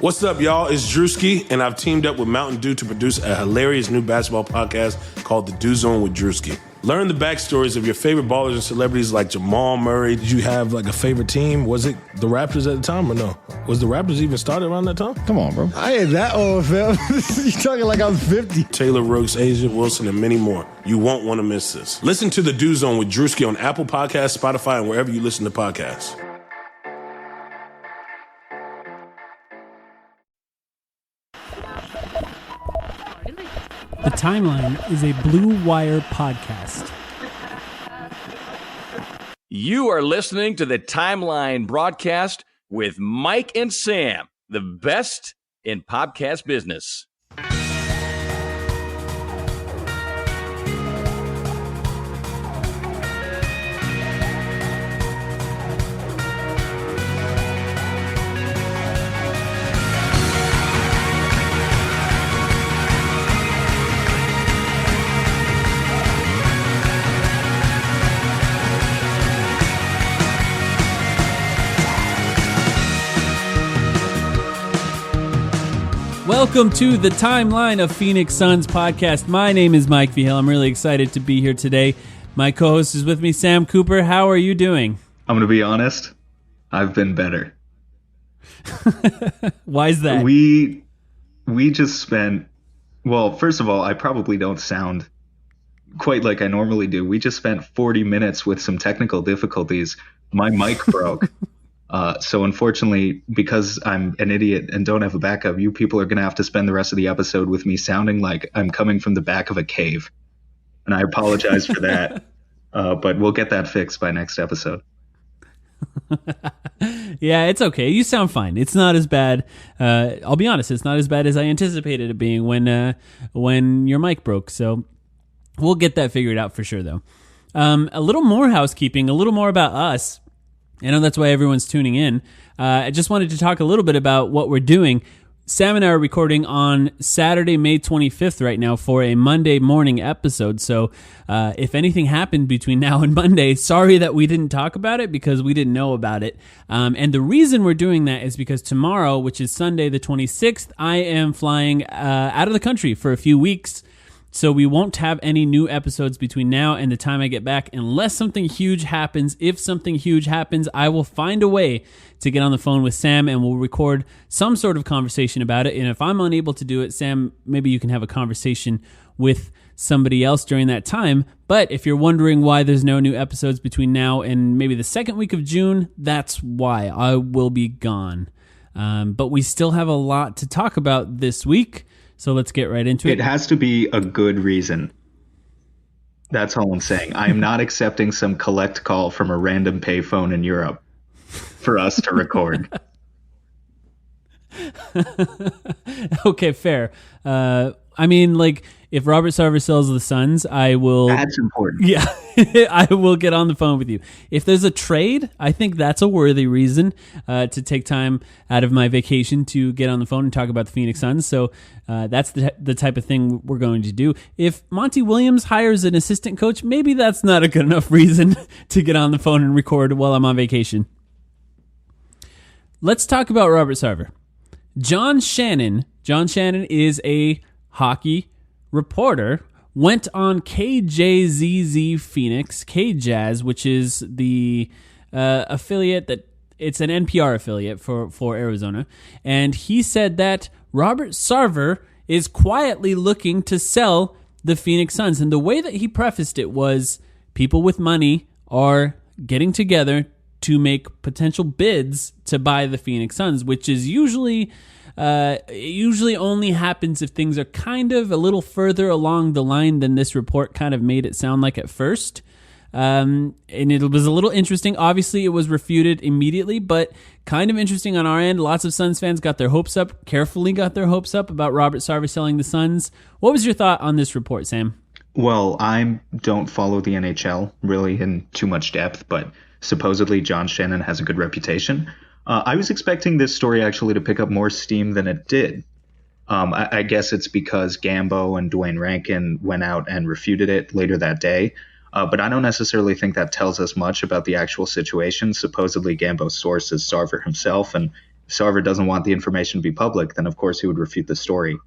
What's up, y'all? It's Drewski, and I've teamed up with Mountain Dew to produce a hilarious new basketball podcast called The Dew Zone with Drewski. Learn the backstories of your favorite ballers and celebrities like Jamal Murray. Did you have like a favorite team? Was it the Raptors at the time or no? Was the Raptors even started around that time? Come on, bro. I ain't that old, fam. You talking like I'm 50. Taylor Rooks, Asia Wilson, and many more. You won't want to miss this. Listen to The Dew Zone with Drewski on Apple Podcasts, Spotify, and wherever you listen to podcasts. The Timeline is a Blue Wire podcast. You are listening to the Timeline broadcast with Mike and Sam, the best in podcast business. Welcome to the Timeline of Phoenix Suns podcast. My name is Mike Vigil. I'm really excited to be here today. My co-host is with me, Sam Cooper. How are you doing? I'm going to be honest. I've been better. Why is that? We just spent, well, first of all, I probably don't sound quite like I normally do. We just spent 40 minutes with some technical difficulties. My mic broke. So unfortunately, because I'm an idiot and don't have a backup, you people are going to have to spend the rest of the episode with me sounding like I'm coming from the back of a cave. And I apologize for that. But we'll get that fixed by next episode. Yeah, it's okay. You sound fine. It's not as bad. I'll be honest, it's not as bad as I anticipated it being when your mic broke. So we'll get that figured out for sure, though. A little more housekeeping, a little more about us. I know that's why everyone's tuning in. I just wanted to talk a little bit about what we're doing. Sam and I are recording on Saturday, May 25th right now for a Monday morning episode. So if anything happened between now and Monday, sorry that we didn't talk about it because we didn't know about it. And the reason we're doing that is because tomorrow, which is Sunday the 26th, I am flying out of the country for a few weeks. So we won't have any new episodes between now and the time I get back unless something huge happens. If something huge happens, I will find a way to get on the phone with Sam and we'll record some sort of conversation about it. And if I'm unable to do it, Sam, maybe you can have a conversation with somebody else during that time. But if you're wondering why there's no new episodes between now and maybe the second week of June, that's why. I will be gone. But we still have a lot to talk about this week. So let's get right into it. It has to be a good reason. That's all I'm saying. I am not accepting some collect call from a random payphone in Europe for us to record. Okay, fair. I mean, like, if Robert Sarver sells the Suns, I will... That's important. Yeah, I will get on the phone with you. If there's a trade, I think that's a worthy reason to take time out of my vacation to get on the phone and talk about the Phoenix Suns. So that's the type of thing we're going to do. If Monty Williams hires an assistant coach, maybe that's not a good enough reason to get on the phone and record while I'm on vacation. Let's talk about Robert Sarver. John Shannon is a hockey reporter, went on KJZZ Phoenix, KJazz, which is the affiliate that it's an NPR affiliate for Arizona. And he said that Robert Sarver is quietly looking to sell the Phoenix Suns. And the way that he prefaced it was people with money are getting together to make potential bids to buy the Phoenix Suns, which is usually only happens if things are kind of a little further along the line than this report kind of made it sound like at first. And it was a little interesting. Obviously, it was refuted immediately, but kind of interesting on our end. Lots of Suns fans got their hopes up, carefully got their hopes up about Robert Sarver selling the Suns. What was your thought on this report, Sam? Well, I don't follow the NHL really in too much depth, but supposedly John Shannon has a good reputation. I was expecting this story actually to pick up more steam than it did. I guess it's because Gambo and Dwayne Rankin went out and refuted it later that day. But I don't necessarily think that tells us much about the actual situation. Supposedly Gambo's source is Sarver himself, and Sarver doesn't want the information to be public, then of course he would refute the story.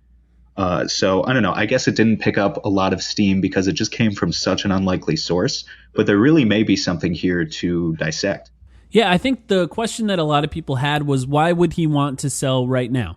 So I don't know. I guess it didn't pick up a lot of steam because it just came from such an unlikely source. But there really may be something here to dissect. Yeah, I think the question that a lot of people had was, why would he want to sell right now?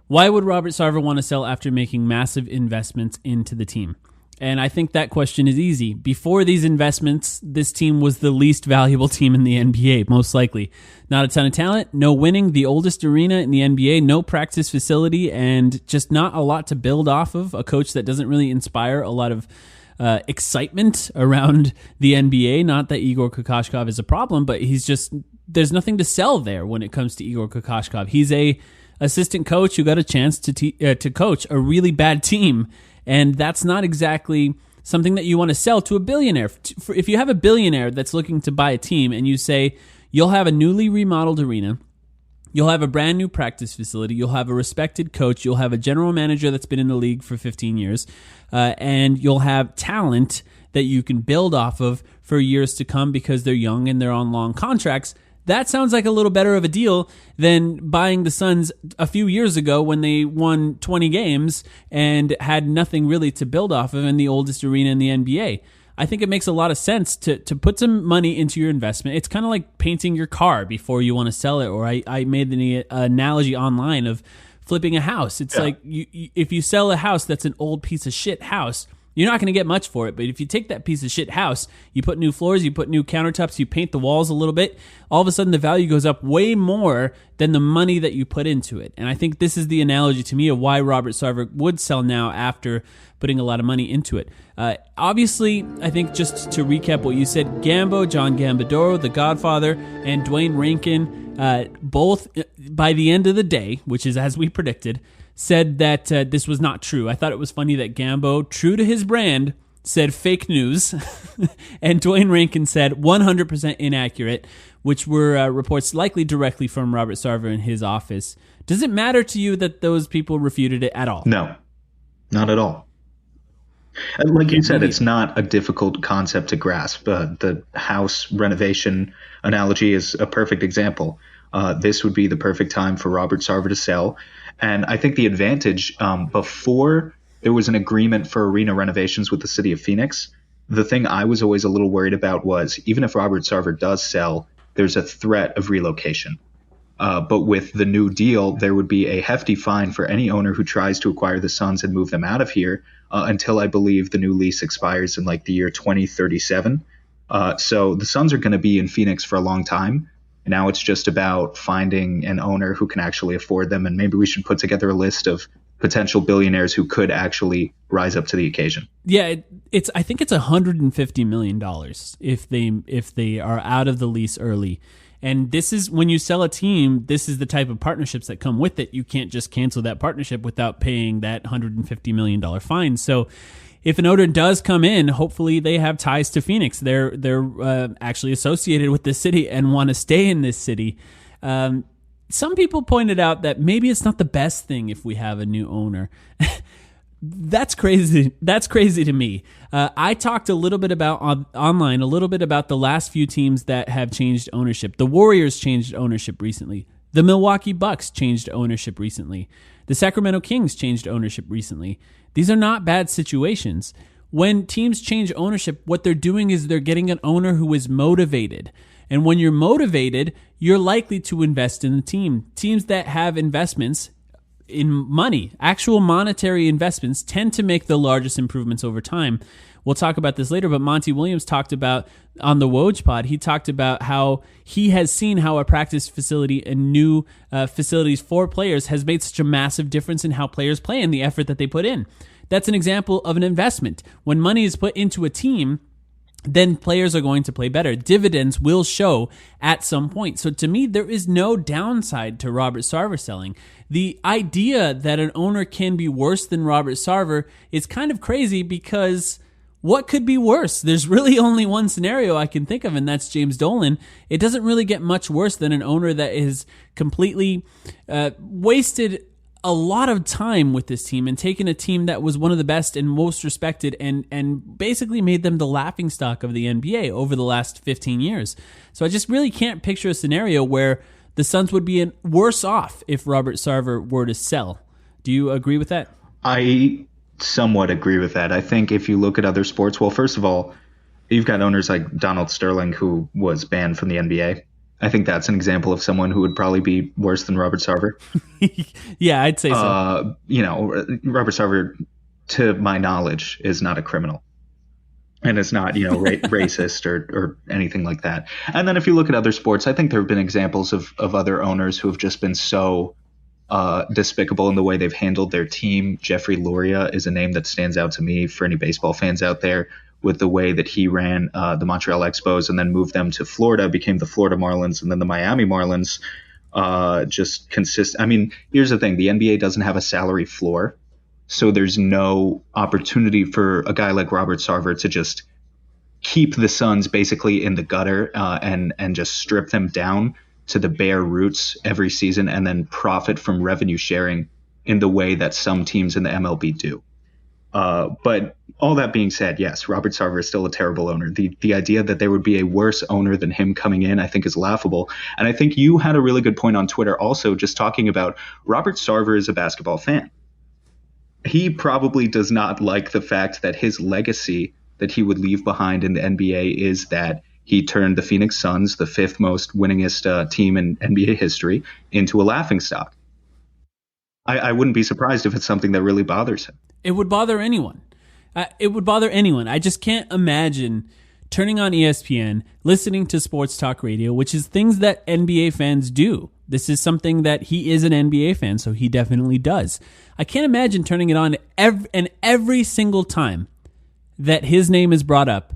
Why would Robert Sarver want to sell after making massive investments into the team? And I think that question is easy. Before these investments, this team was the least valuable team in the NBA, most likely. Not a ton of talent, no winning, the oldest arena in the NBA, no practice facility, and just not a lot to build off of. A coach that doesn't really inspire a lot of excitement around the NBA. Not that Igor Kokoshkov is a problem, but there's nothing to sell there when it comes to Igor Kokoshkov. He's a assistant coach who got a chance to coach a really bad team. And that's not exactly something that you want to sell to a billionaire. If you have a billionaire that's looking to buy a team and you say, you'll have a newly remodeled arena, you'll have a brand new practice facility, you'll have a respected coach, you'll have a general manager that's been in the league for 15 years, and you'll have talent that you can build off of for years to come because they're young and they're on long contracts. That sounds like a little better of a deal than buying the Suns a few years ago when they won 20 games and had nothing really to build off of in the oldest arena in the NBA. I think it makes a lot of sense to put some money into your investment. It's kind of like painting your car before you want to sell it. Or I made the analogy online of flipping a house. It's like if you sell a house that's an old piece of shit house, you're not going to get much for it, but if you take that piece of shit house, you put new floors, you put new countertops, you paint the walls a little bit, all of a sudden the value goes up way more than the money that you put into it. And I think this is the analogy to me of why Robert Sarver would sell now after putting a lot of money into it. Obviously, I think just to recap what you said, Gambo, John Gambadoro, The Godfather, and Dwayne Rankin, both by the end of the day, which is as we predicted, said that this was not true. I thought it was funny that Gambo, true to his brand, said fake news, and Dwayne Rankin said 100% inaccurate, which were reports likely directly from Robert Sarver in his office. Does it matter to you that those people refuted it at all? No, not at all. Like you said, it's not a difficult concept to grasp. The house renovation analogy is a perfect example. This would be the perfect time for Robert Sarver to sell. And I think the advantage, before there was an agreement for arena renovations with the city of Phoenix, the thing I was always a little worried about was, even if Robert Sarver does sell, there's a threat of relocation. But with the new deal, there would be a hefty fine for any owner who tries to acquire the Suns and move them out of here until I believe the new lease expires in like the year 2037. So the Suns are going to be in Phoenix for a long time. Now it's just about finding an owner who can actually afford them, and maybe we should put together a list of potential billionaires who could actually rise up to the occasion. Yeah, I think it's $150 million if they are out of the lease early. And this is when you sell a team, this is the type of partnerships that come with it. You can't just cancel that partnership without paying that $150 million fine. So if an owner does come in, hopefully they have ties to Phoenix. They're actually associated with this city and want to stay in this city. Some people pointed out that maybe it's not the best thing if we have a new owner. That's crazy. That's crazy to me. I talked a little bit about online, a little bit about the last few teams that have changed ownership. The Warriors changed ownership recently. The Milwaukee Bucks changed ownership recently. The Sacramento Kings changed ownership recently. These are not bad situations. When teams change ownership, what they're doing is they're getting an owner who is motivated. And when you're motivated, you're likely to invest in the team. Teams that have investments in money, actual monetary investments, tend to make the largest improvements over time. We'll talk about this later, but Monty Williams talked about, on the Woj pod, he talked about how he has seen how a practice facility and new facilities for players has made such a massive difference in how players play and the effort that they put in. That's an example of an investment. When money is put into a team, then players are going to play better. Dividends will show at some point. So to me, there is no downside to Robert Sarver selling. The idea that an owner can be worse than Robert Sarver is kind of crazy, because what could be worse? There's really only one scenario I can think of, and that's James Dolan. It doesn't really get much worse than an owner that is completely wasted a lot of time with this team and taken a team that was one of the best and most respected and basically made them the laughingstock of the NBA over the last 15 years. So I just really can't picture a scenario where the Suns would be worse off if Robert Sarver were to sell. Do you agree with that? I somewhat agree with that. I think if you look at other sports, well, first of all, you've got owners like Donald Sterling, who was banned from the NBA. I think that's an example of someone who would probably be worse than Robert Sarver. Yeah, I'd say so. Robert Sarver, to my knowledge, is not a criminal. And it's not, racist or anything like that. And then if you look at other sports, I think there have been examples of other owners who have just been so despicable in the way they've handled their team. Jeffrey Loria is a name that stands out to me for any baseball fans out there, with the way that he ran the Montreal Expos and then moved them to Florida, became the Florida Marlins and then the Miami Marlins. I mean, here's the thing. The NBA doesn't have a salary floor. So there's no opportunity for a guy like Robert Sarver to just keep the Suns basically in the gutter and just strip them down to the bare roots every season and then profit from revenue sharing in the way that some teams in the MLB do. But all that being said, yes, Robert Sarver is still a terrible owner. The idea that there would be a worse owner than him coming in, I think, is laughable. And I think you had a really good point on Twitter also, just talking about Robert Sarver is a basketball fan. He probably does not like the fact that his legacy that he would leave behind in the NBA is that he turned the Phoenix Suns, the fifth most winningest team in NBA history, into a laughingstock. I wouldn't be surprised if it's something that really bothers him. It would bother anyone. I just can't imagine turning on ESPN, listening to sports talk radio, which is things that NBA fans do. This is something that he is an NBA fan, so he definitely does. I can't imagine turning it on every single time that his name is brought up,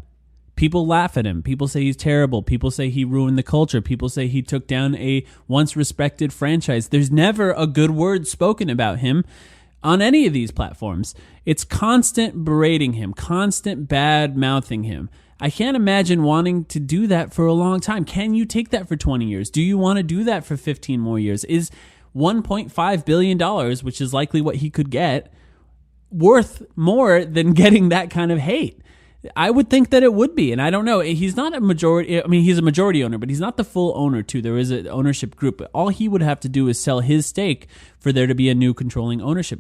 people laugh at him. People say he's terrible. People say he ruined the culture. People say he took down a once respected franchise. There's never a good word spoken about him on any of these platforms. It's constant berating him, constant bad mouthing him. I can't imagine wanting to do that for a long time. Can you take that for 20 years? Do you want to do that for 15 more years? Is $1.5 billion, which is likely what he could get, worth more than getting that kind of hate? I would think that it would be, and I don't know. He's not a majority. I mean, he's a majority owner, but he's not the full owner, too. There is an ownership group. All he would have to do is sell his stake for there to be a new controlling ownership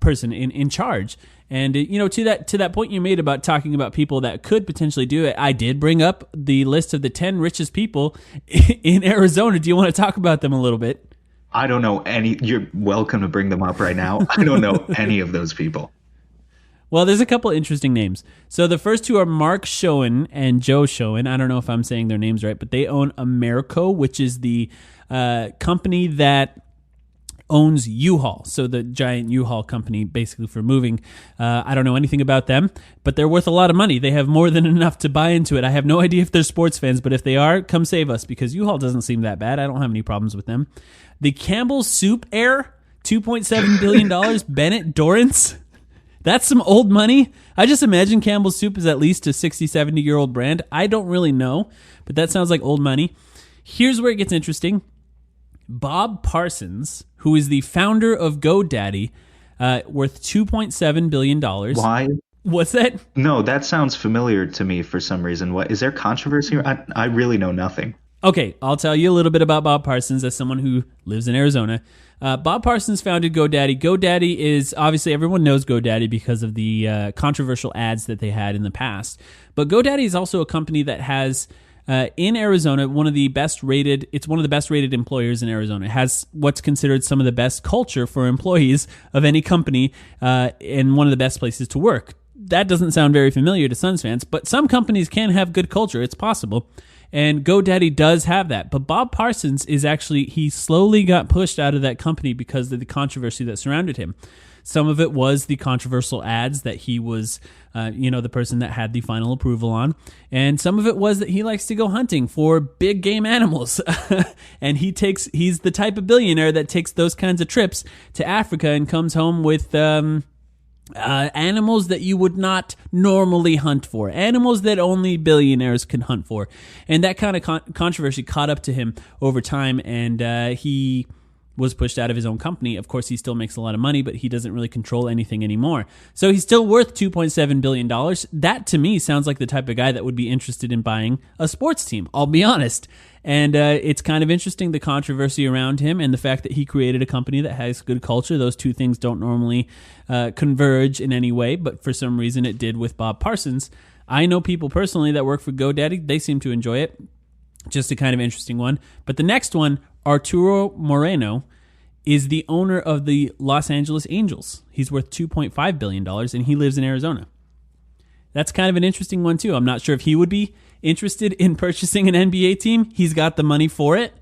person in charge. And to that point you made about talking about people that could potentially do it, I did bring up the list of the 10 richest people in Arizona. Do you want to talk about them a little bit? I don't know any. You're welcome to bring them up right now. I don't know any of those people. Well, there's a couple interesting names. So the first two are Mark Schoen and Joe Schoen. I don't know if I'm saying their names right, but they own Americo, which is the company that owns U-Haul. So the giant U-Haul company, basically for moving. I don't know anything about them, but they're worth a lot of money. They have more than enough to buy into it. I have no idea if they're sports fans, but if they are, come save us, because U-Haul doesn't seem that bad. I don't have any problems with them. The Campbell Soup heir, $2.7 billion, Bennett Dorrance. That's some old money. I just imagine Campbell's Soup is at least a 60, 70-year-old brand. I don't really know, but that sounds like old money. Here's where it gets interesting. Bob Parsons, who is the founder of GoDaddy, worth $2.7 billion. Why? What's that? No, that sounds familiar to me for some reason. What is there controversy? I really know nothing. Okay, I'll tell you a little bit about Bob Parsons as someone who lives in Arizona. Bob Parsons founded GoDaddy. GoDaddy is, obviously, everyone knows GoDaddy because of the controversial ads that they had in the past. But GoDaddy is also a company that has, in Arizona, one of the best rated employers in Arizona. It has what's considered some of the best culture for employees of any company and one of the best places to work. That doesn't sound very familiar to Suns fans, but some companies can have good culture. It's possible. And GoDaddy does have that. But Bob Parsons is actually, he slowly got pushed out of that company because of the controversy that surrounded him. Some of it was the controversial ads that he was, the person that had the final approval on. And some of it was that he likes to go hunting for big game animals. And he's the type of billionaire that takes those kinds of trips to Africa and comes home with animals that you would not normally hunt for, animals that only billionaires can hunt for. And that kind of controversy caught up to him over time, and he was pushed out of his own company. Of course, he still makes a lot of money, but he doesn't really control anything anymore. So he's still worth $2.7 billion. That, to me, sounds like the type of guy that would be interested in buying a sports team, I'll be honest. And it's kind of interesting, the controversy around him and the fact that he created a company that has good culture. Those two things don't normally converge in any way, but for some reason it did with Bob Parsons. I know people personally that work for GoDaddy. They seem to enjoy it. Just a kind of interesting one. But the next one, Arturo Moreno, is the owner of the Los Angeles Angels. He's worth $2.5 billion, and he lives in Arizona. That's kind of an interesting one, too. I'm not sure if he would be interested in purchasing an NBA team. He's got the money for it.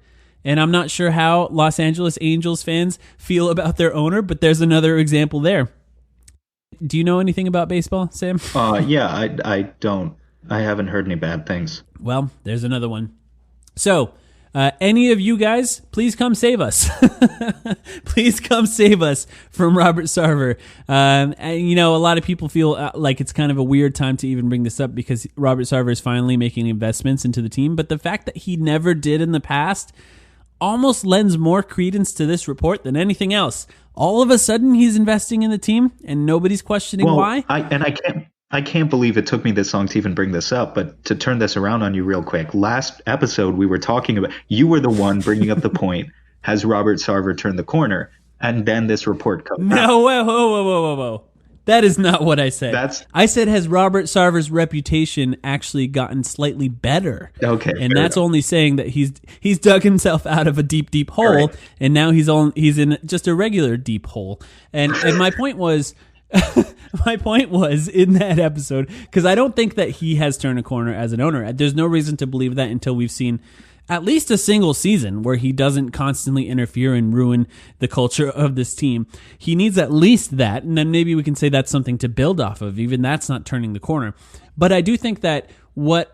And I'm not sure how Los Angeles Angels fans feel about their owner, but there's another example there. Do you know anything about baseball, Sam? Yeah, I don't. I haven't heard any bad things. Well, there's another one. So, any of you guys, please come save us. Please come save us from Robert Sarver. And, a lot of people feel like it's kind of a weird time to even bring this up because Robert Sarver is finally making investments into the team. But the fact that he never did in the past almost lends more credence to this report than anything else. All of a sudden, he's investing in the team, and nobody's questioning why. I can't believe it took me this long to even bring this up, but to turn this around on you real quick. Last episode, we were talking about, you were the one bringing up the point, has Robert Sarver turned the corner? And then this report comes out. No, whoa. That is not what I said. I said, has Robert Sarver's reputation actually gotten slightly better? Okay. And that's only saying that he's dug himself out of a deep, deep hole, right. And now he's in just a regular deep hole. And my point was... My point was in that episode, because I don't think that he has turned a corner as an owner. There's no reason to believe that until we've seen at least a single season where he doesn't constantly interfere and ruin the culture of this team. He needs at least that, and then maybe we can say that's something to build off of. Even that's not turning the corner. But I do think that what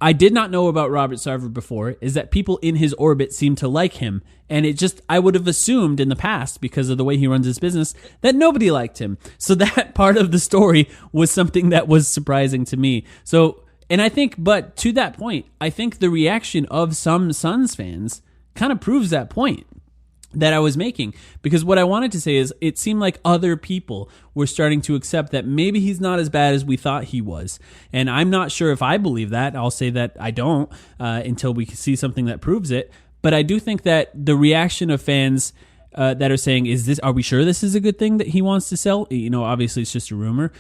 I did not know about Robert Sarver before is that people in his orbit seem to like him. And I would have assumed in the past, because of the way he runs his business, that nobody liked him. So that part of the story was something that was surprising to me. But to that point, I think the reaction of some Suns fans kind of proves that point that I was making, because what I wanted to say is it seemed like other people were starting to accept that maybe he's not as bad as we thought he was. And I'm not sure if I believe that. I'll say that I don't until we see something that proves it. But I do think that the reaction of fans that are saying, are we sure this is a good thing that he wants to sell? Obviously it's just a rumor.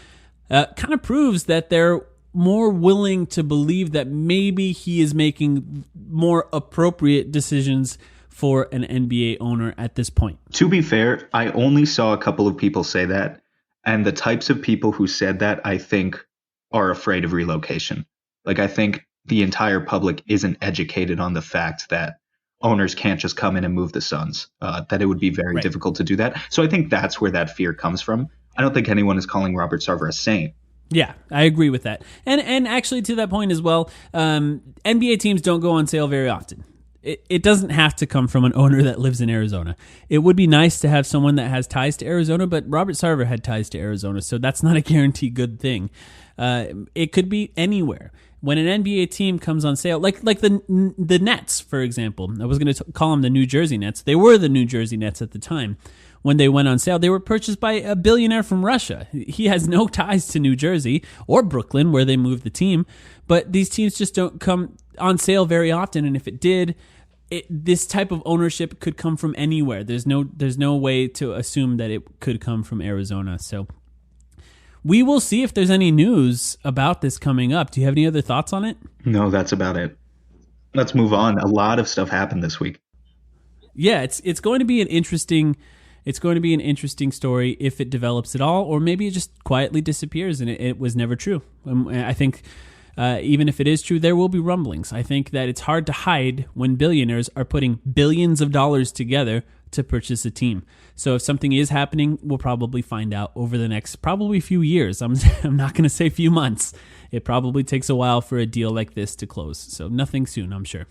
Kind of proves that they're more willing to believe that maybe he is making more appropriate decisions for an NBA owner at this point. To be fair, I only saw a couple of people say that, and the types of people who said that, I think, are afraid of relocation. Like, I think the entire public isn't educated on the fact that owners can't just come in and move the Suns, that it would be very difficult to do that. So I think that's where that fear comes from. I don't think anyone is calling Robert Sarver a saint. Yeah, I agree with that. And actually, to that point as well, NBA teams don't go on sale very often. It doesn't have to come from an owner that lives in Arizona. It would be nice to have someone that has ties to Arizona, but Robert Sarver had ties to Arizona, so that's not a guaranteed good thing. It could be anywhere. When an NBA team comes on sale, like the Nets, for example, I was going to call them the New Jersey Nets. They were the New Jersey Nets at the time. When they went on sale, they were purchased by a billionaire from Russia. He has no ties to New Jersey or Brooklyn, where they moved the team. But these teams just don't come on sale very often, and if it did, this type of ownership could come from anywhere. There's no way to assume that it could come from Arizona. So we will see if there's any news about this coming up. Do you have any other thoughts on it? No, that's about it. Let's move on. A lot of stuff happened this week. Yeah, it's going to be an interesting story if it develops at all, or maybe it just quietly disappears and it was never true. I think even if it is true, there will be rumblings. I think that it's hard to hide when billionaires are putting billions of dollars together to purchase a team. So if something is happening, we'll probably find out over the next probably few years. I'm not going to say few months. It probably takes a while for a deal like this to close. So nothing soon, I'm sure.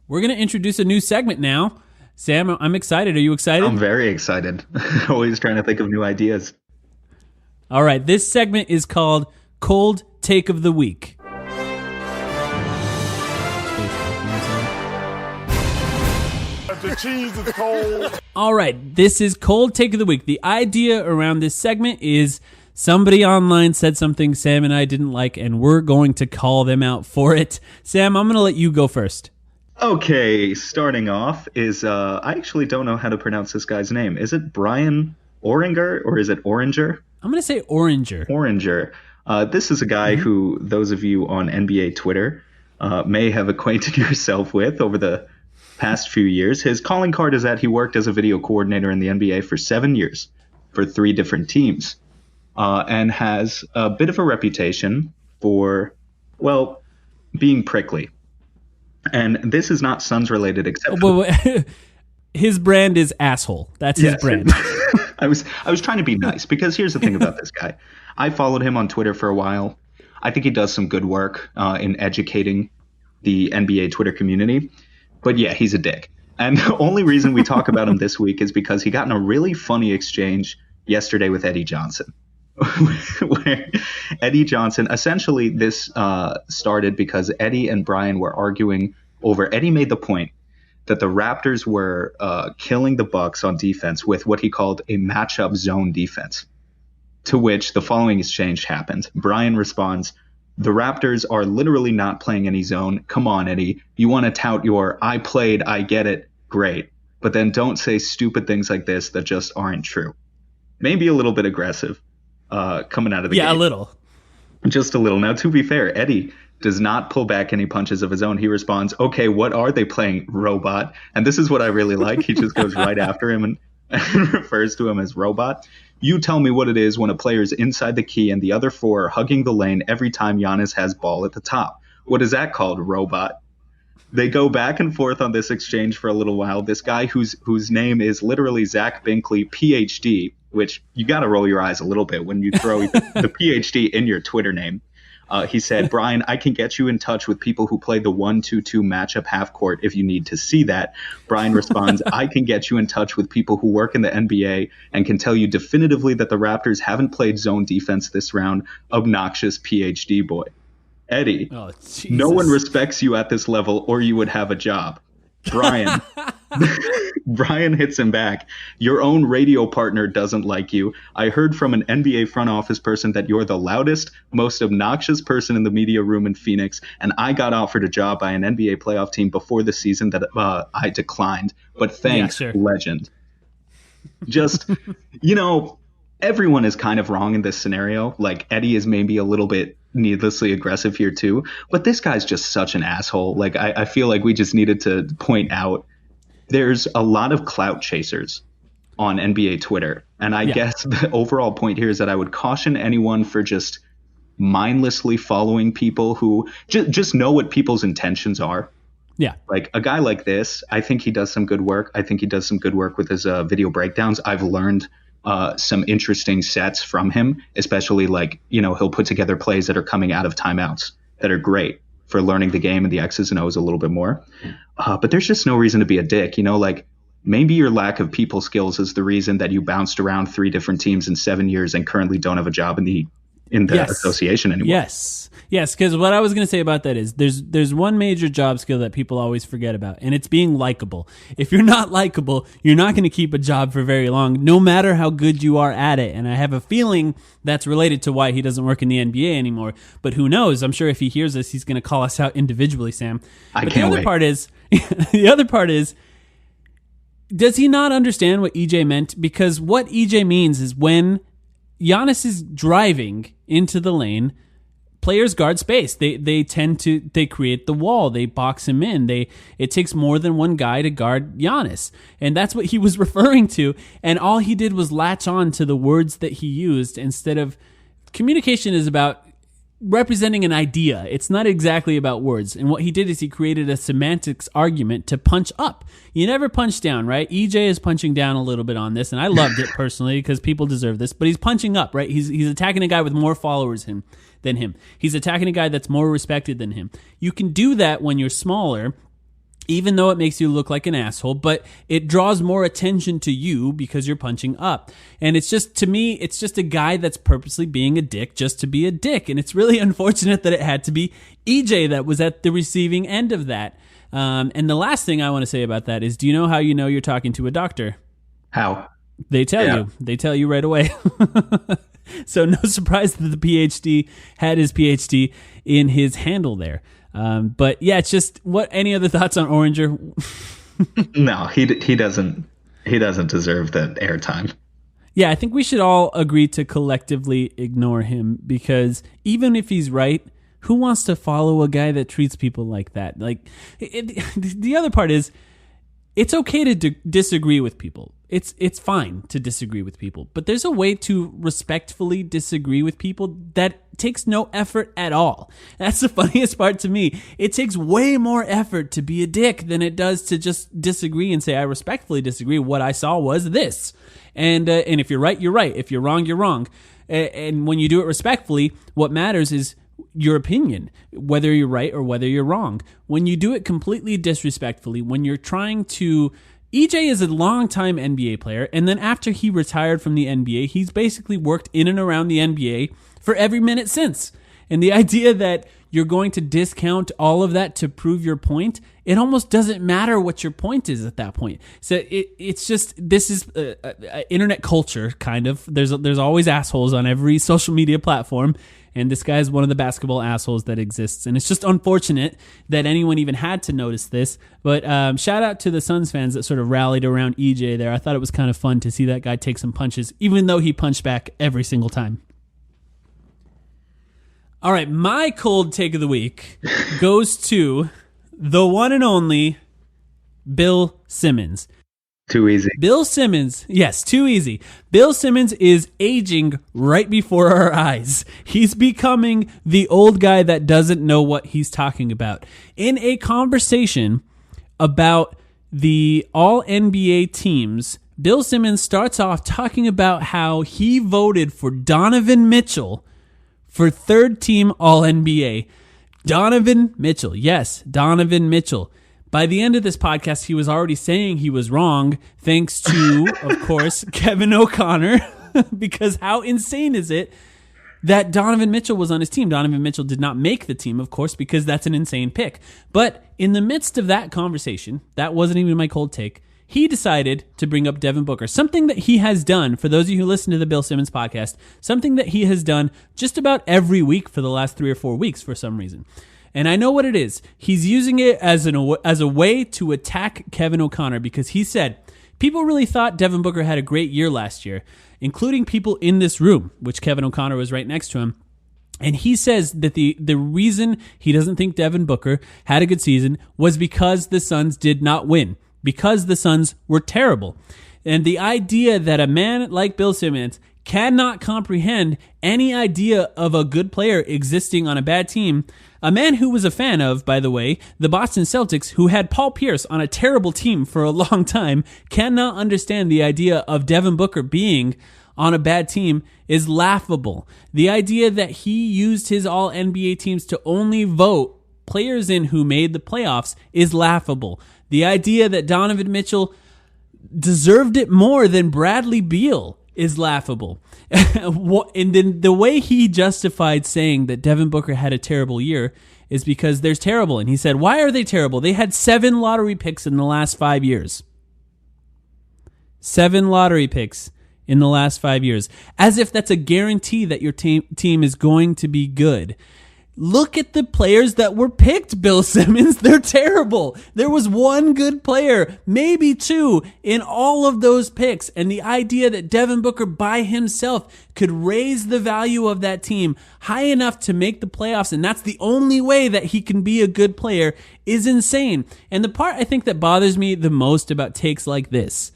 We're going to introduce a new segment now. Sam, I'm excited. Are you excited? I'm very excited. Always trying to think of new ideas. All right. This segment is called Cold Take of the Week. The cheese is cold. All right, this is Cold Take of the Week. The idea around this segment is somebody online said something Sam and I didn't like, and we're going to call them out for it. Sam, I'm going to let you go first. Okay, starting off is, I actually don't know how to pronounce this guy's name. Is it Brian Oringer or is it Oringer? I'm going to say Oringer. Oringer. This is a guy who those of you on NBA Twitter may have acquainted yourself with over the past few years. His calling card is that he worked as a video coordinator in the NBA for 7 years for 3 different teams and has a bit of a reputation for, well, being prickly. And this is not Suns related, except his brand is asshole. That's his brand. I was trying to be nice because here's the thing about this guy. I followed him on Twitter for a while. I think he does some good work in educating the NBA Twitter community. But yeah, he's a dick. And the only reason we talk about him this week is because he got in a really funny exchange yesterday with Eddie Johnson. Where Eddie Johnson, essentially this started because Eddie and Brian were arguing over, Eddie made the point that the Raptors were killing the Bucks on defense with what he called a matchup zone defense, to which the following exchange happened. Brian responds, "The Raptors are literally not playing any zone. Come on, Eddie. You want to tout your I played, I get it, great. But then don't say stupid things like this that just aren't true." Maybe a little bit aggressive. Coming out of the game. Yeah, a little. Just a little. Now, to be fair, Eddie does not pull back any punches of his own. He responds, "Okay, what are they playing, robot?" And this is what I really like. He just goes right after him and refers to him as robot. "You tell me what it is when a player's inside the key and the other 4 are hugging the lane every time Giannis has ball at the top. What is that called, robot?" They go back and forth on this exchange for a little while. This guy whose name is literally Zach Binkley, PhD, which you got to roll your eyes a little bit when you throw the PhD in your Twitter name. He said, "Brian, I can get you in touch with people who play the 1-2-2 matchup half court if you need to see that." Brian responds, "I can get you in touch with people who work in the NBA and can tell you definitively that the Raptors haven't played zone defense this round. Obnoxious PhD boy." Eddie, no one respects you at this level or you would have a job. Brian, Brian hits him back. "Your own radio partner doesn't like you. I heard from an NBA front office person that you're the loudest, most obnoxious person in the media room in Phoenix, and I got offered a job by an NBA playoff team before the season that I declined. But thanks, legend." Just, everyone is kind of wrong in this scenario. Like, Eddie is maybe a little bit needlessly aggressive here too, but this guy's just such an asshole. Like, I feel like we just needed to point out there's a lot of clout chasers on NBA Twitter, and I guess the overall point here is that I would caution anyone for just mindlessly following people who just know what people's intentions are. Yeah, like a guy like this, I think he does some good work. I think he does some good work with his video breakdowns. I've learned some interesting sets from him, especially he'll put together plays that are coming out of timeouts that are great for learning the game and the X's and O's a little bit more. But there's just no reason to be a dick, maybe your lack of people skills is the reason that you bounced around 3 different teams in 7 years and currently don't have a job in the association anymore. Yes, because what I was going to say about that is there's one major job skill that people always forget about, and it's being likable. If you're not likable, you're not going to keep a job for very long, no matter how good you are at it. And I have a feeling that's related to why he doesn't work in the NBA anymore. But who knows? I'm sure if he hears this, he's going to call us out individually, Sam. But the other part is, does he not understand what EJ meant? Because what EJ means is when Giannis is driving into the lane, players guard space. They create the wall. They box him in. It takes more than one guy to guard Giannis. And that's what he was referring to. And all he did was latch on to the words that he used instead of communication is about representing an idea. It's not exactly about words. And what he did is he created a semantics argument to punch up. You never punch down, right? EJ is punching down a little bit on this, and I loved it personally because people deserve this. But he's punching up, right? He's attacking a guy with more followers than him. He's attacking a guy that's more respected than him. You can do that when you're smaller, even though it makes you look like an asshole, but it draws more attention to you because you're punching up. And it's just, to me, it's just a guy that's purposely being a dick just to be a dick. And it's really unfortunate that it had to be EJ that was at the receiving end of that. And the last thing I want to say about that is, do you know how you know you're talking to a doctor? How? They tell you. They tell you right away. So no surprise that the PhD had his PhD in his handle there. But yeah, it's just any other thoughts on Oranger? No, he doesn't deserve that airtime. Yeah, I think we should all agree to collectively ignore him, because even if he's right, who wants to follow a guy that treats people like that? Like, the other part is, it's okay to disagree with people. It's fine to disagree with people, but there's a way to respectfully disagree with people that takes no effort at all. That's the funniest part to me. It takes way more effort to be a dick than it does to just disagree and say, I respectfully disagree. What I saw was this. And if you're right, you're right. If you're wrong, you're wrong. And when you do it respectfully, what matters is your opinion, whether you're right or whether you're wrong. When you do it completely disrespectfully, when you're trying to... EJ is a longtime NBA player, and then after he retired from the NBA, he's basically worked in and around the NBA for every minute since. And the idea that you're going to discount all of that to prove your point, it almost doesn't matter what your point is at that point. So it's just, this is internet culture, kind of. There's always assholes on every social media platform, and this guy is one of the basketball assholes that exists. And it's just unfortunate that anyone even had to notice this. But shout out to the Suns fans that sort of rallied around EJ there. I thought it was kind of fun to see that guy take some punches, even though he punched back every single time. All right, my cold take of the week goes to the one and only Bill Simmons. Too easy. Bill Simmons, yes, too easy. Bill Simmons is aging right before our eyes. He's becoming the old guy that doesn't know what he's talking about. In a conversation about the all-NBA teams, Bill Simmons starts off talking about how he voted for Donovan Mitchell for third-team All-NBA. Donovan Mitchell, yes, Donovan Mitchell. By the end of this podcast, he was already saying he was wrong, thanks to, of course, Kevin O'Connor, because how insane is it that Donovan Mitchell was on his team? Donovan Mitchell did not make the team, of course, because that's an insane pick. But in the midst of that conversation, that wasn't even my cold take, he decided to bring up Devin Booker, something that he has done, for those of you who listen to the Bill Simmons podcast, something that he has done just about every week for the last 3 or 4 weeks for some reason. And I know what it is. He's using it as a way to attack Kevin O'Connor, because he said, people really thought Devin Booker had a great year last year, including people in this room, which Kevin O'Connor was right next to him. And he says that the reason he doesn't think Devin Booker had a good season was because the Suns did not win, because the Suns were terrible. And the idea that a man like Bill Simmons cannot comprehend any idea of a good player existing on a bad team, a man who was a fan of, by the way, the Boston Celtics, who had Paul Pierce on a terrible team for a long time, cannot understand the idea of Devin Booker being on a bad team is laughable. The idea that he used his all-NBA teams to only vote players in who made the playoffs is laughable. The idea that Donovan Mitchell deserved it more than Bradley Beal is laughable. And then the way he justified saying that Devin Booker had a terrible year is because there's terrible. And he said, why are they terrible? They had 7 lottery picks in the last 5 years. 7 lottery picks in the last 5 years. As if that's a guarantee that your team is going to be good. Look at the players that were picked, Bill Simmons. They're terrible. There was 1 good player, maybe 2, in all of those picks. And the idea that Devin Booker by himself could raise the value of that team high enough to make the playoffs, and that's the only way that he can be a good player, is insane. And the part I think that bothers me the most about takes like this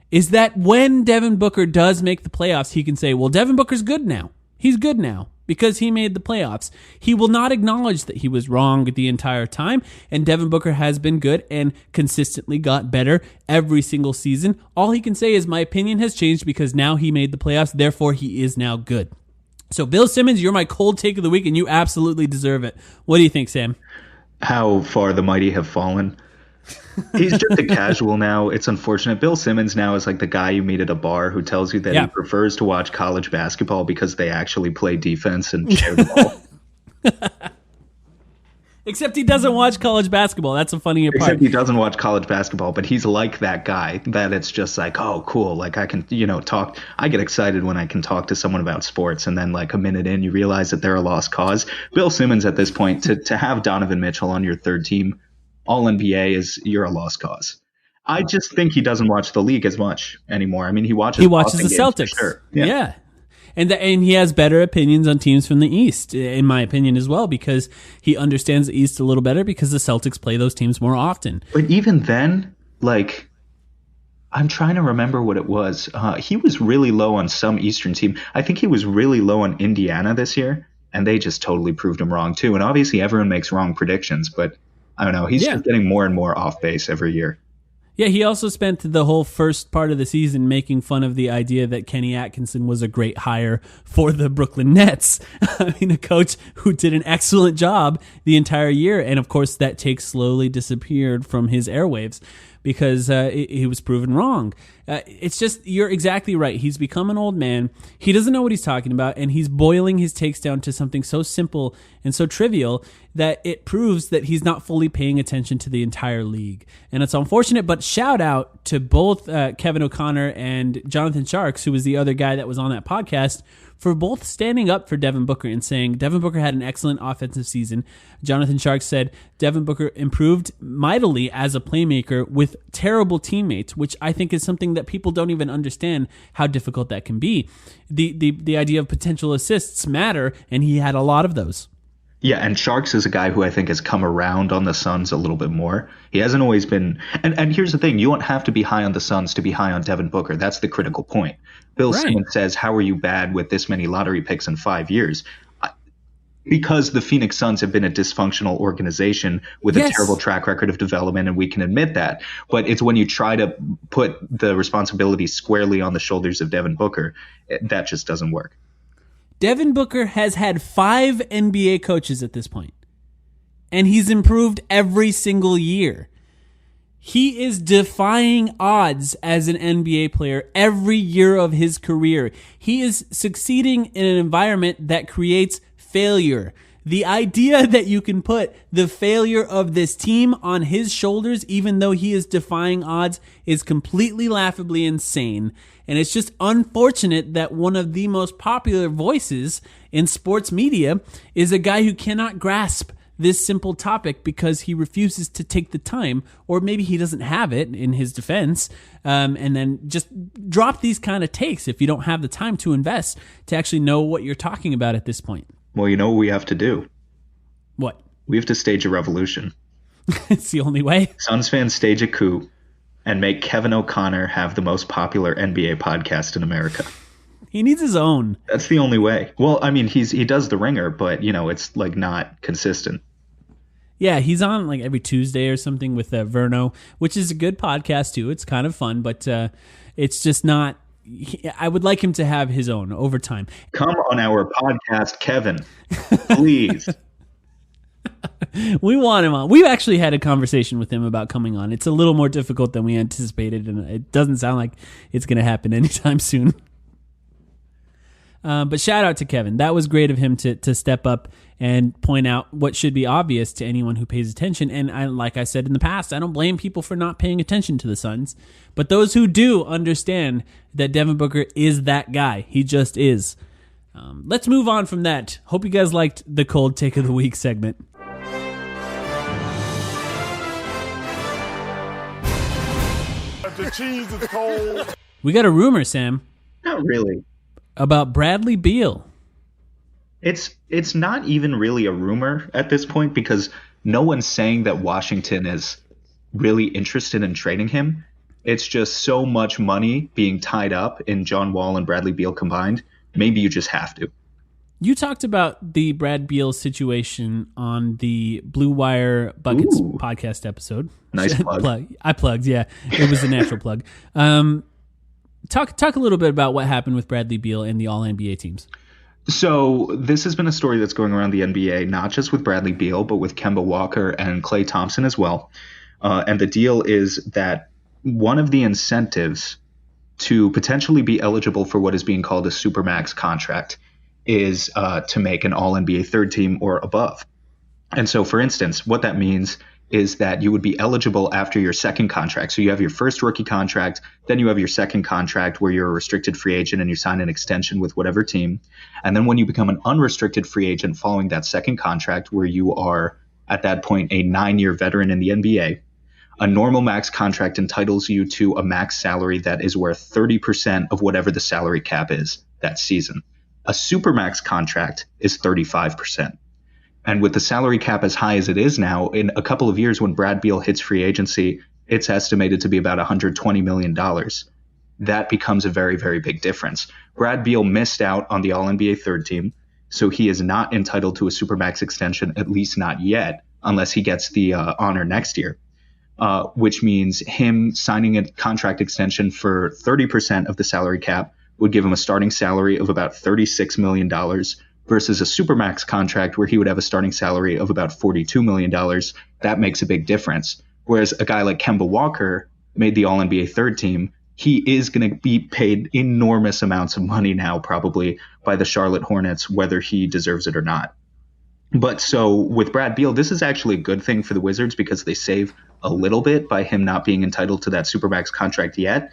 is that when Devin Booker does make the playoffs, he can say, well, Devin Booker's good now. He's good now because he made the playoffs. He will not acknowledge that he was wrong the entire time, and Devin Booker has been good and consistently got better every single season. All he can say is, my opinion has changed because now he made the playoffs, therefore he is now good. So Bill Simmons, you're my cold take of the week, and you absolutely deserve it. What do you think, Sam? How far the mighty have fallen. He's just a casual now. It's unfortunate. Bill Simmons now is like the guy you meet at a bar who tells you that he prefers to watch college basketball because they actually play defense and share the ball. Except he doesn't watch college basketball. That's a funnier part. Except he doesn't watch college basketball, but he's like that guy that it's just like, oh, cool. Like I can, talk. I get excited when I can talk to someone about sports. And then like a minute in, you realize that they're a lost cause. Bill Simmons at this point, to have Donovan Mitchell on your third team, all NBA, you're a lost cause. I just think he doesn't watch the league as much anymore. I mean, he watches the Boston games Celtics. for sure. Yeah. And he has better opinions on teams from the East, in my opinion, as well, because he understands the East a little better because the Celtics play those teams more often. But even then, like, I'm trying to remember what it was. He was really low on some Eastern team. I think he was really low on Indiana this year, and they just totally proved him wrong, too. And obviously everyone makes wrong predictions, but I don't know. He's just getting more and more off base every year. Yeah, he also spent the whole first part of the season making fun of the idea that Kenny Atkinson was a great hire for the Brooklyn Nets. I mean, a coach who did an excellent job the entire year. And of course, that take slowly disappeared from his airwaves because he was proven wrong. It's just, you're exactly right. He's become an old man. He doesn't know what he's talking about, and he's boiling his takes down to something so simple and so trivial that it proves that he's not fully paying attention to the entire league. And it's unfortunate, but shout out to both Kevin O'Connor and Jonathan Sharks, who was the other guy that was on that podcast, for both standing up for Devin Booker and saying Devin Booker had an excellent offensive season. Jonathan Sharks said Devin Booker improved mightily as a playmaker with terrible teammates, which I think is something that people don't even understand how difficult that can be. The idea of potential assists matter, and he had a lot of those. Yeah, and Sharks is a guy who I think has come around on the Suns a little bit more. He hasn't always been – and here's the thing. You don't have to be high on the Suns to be high on Devin Booker. That's the critical point. Bill Simmons says, how are you bad with this many lottery picks in 5 years? Because the Phoenix Suns have been a dysfunctional organization with a terrible track record of development, and we can admit that. But it's when you try to put the responsibility squarely on the shoulders of Devin Booker, that just doesn't work. Devin Booker has had 5 NBA coaches at this point, and he's improved every single year. He is defying odds as an NBA player every year of his career. He is succeeding in an environment that creates failure. The idea that you can put the failure of this team on his shoulders, even though he is defying odds, is completely laughably insane. And it's just unfortunate that one of the most popular voices in sports media is a guy who cannot grasp this simple topic because he refuses to take the time, or maybe he doesn't have it in his defense, and then just drop these kind of takes if you don't have the time to invest to actually know what you're talking about at this point. Well, you know what we have to do? What? We have to stage a revolution. It's the only way. Suns fans stage a coup and make Kevin O'Connor have the most popular NBA podcast in America. He needs his own. That's the only way. Well, I mean, he does The Ringer, but, it's like not consistent. Yeah, he's on like every Tuesday or something with Verno, which is a good podcast too. It's kind of fun, but it's just not. I would like him to have his own over time. Come on our podcast, Kevin, please. We want him on. We've actually had a conversation with him about coming on. It's a little more difficult than we anticipated, and it doesn't sound like it's going to happen anytime soon. But shout out to Kevin. That was great of him to step up and point out what should be obvious to anyone who pays attention. And like I said in the past, I don't blame people for not paying attention to the Suns. But those who do understand that Devin Booker is that guy. He just is. Let's move on from that. Hope you guys liked the Cold Take of the Week segment. The cheese is cold. We got a rumor, Sam. Not really. About Bradley Beal. It's not even really a rumor at this point because no one's saying that Washington is really interested in trading him. It's just so much money being tied up in John Wall and Bradley Beal combined. Maybe you just have to. You talked about the Brad Beal situation on the Blue Wire Buckets podcast episode. Nice plug. I plugged, yeah. It was a natural plug. Talk a little bit about what happened with Bradley Beal and the All-NBA teams. So this has been a story that's going around the NBA, not just with Bradley Beal, but with Kemba Walker and Klay Thompson as well. And the deal is that one of the incentives to potentially be eligible for what is being called a Supermax contract is to make an All-NBA third team or above. And so, for instance, what that means is that you would be eligible after your second contract. So you have your first rookie contract, then you have your second contract where you're a restricted free agent and you sign an extension with whatever team. And then when you become an unrestricted free agent following that second contract, where you are at that point a 9-year veteran in the NBA, a normal max contract entitles you to a max salary that is worth 30% of whatever the salary cap is that season. A supermax contract is 35%. And with the salary cap as high as it is now, in a couple of years when Brad Beal hits free agency, it's estimated to be about $120 million. That becomes a very, very big difference. Brad Beal missed out on the All-NBA third team, so he is not entitled to a supermax extension, at least not yet, unless he gets the honor next year, which means him signing a contract extension for 30% of the salary cap would give him a starting salary of about $36 million versus a supermax contract where he would have a starting salary of about $42 million. That makes a big difference. Whereas a guy like Kemba Walker made the All-NBA third team, he is going to be paid enormous amounts of money now, probably by the Charlotte Hornets, whether he deserves it or not. But so with Brad Beal, this is actually a good thing for the Wizards because they save a little bit by him not being entitled to that supermax contract yet.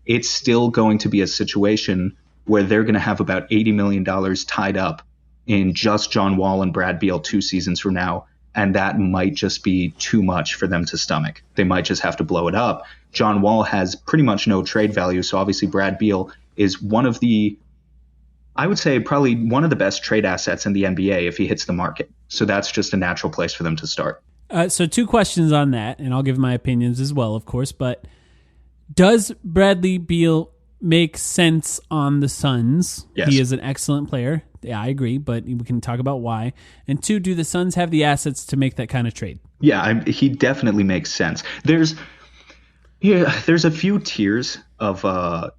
It's still going to be a situation where they're going to have about $80 million tied up in just John Wall and Brad Beal 2 seasons from now, and that might just be too much for them to stomach. They might just have to blow it up. John Wall has pretty much no trade value, so obviously Brad Beal is one of the, I would say probably one of the best trade assets in the NBA if he hits the market. So that's just a natural place for them to start. So 2 questions on that, and I'll give my opinions as well, of course, but does Bradley Beal make sense on the Suns? Yes. He is an excellent player. Yeah, I agree, but we can talk about why. And 2, do the Suns have the assets to make that kind of trade? Yeah, he definitely makes sense. There's a few tiers of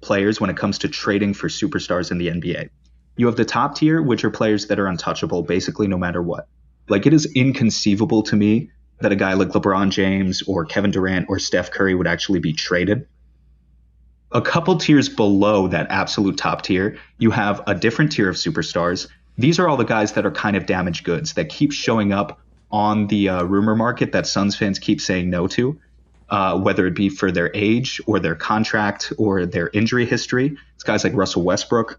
players when it comes to trading for superstars in the NBA. You have the top tier, which are players that are untouchable, basically no matter what. Like, it is inconceivable to me that a guy like LeBron James or Kevin Durant or Steph Curry would actually be traded. A couple tiers below that absolute top tier, you have a different tier of superstars. These are all the guys that are kind of damaged goods that keep showing up on the rumor market that Suns fans keep saying no to, whether it be for their age or their contract or their injury history. It's guys like Russell Westbrook,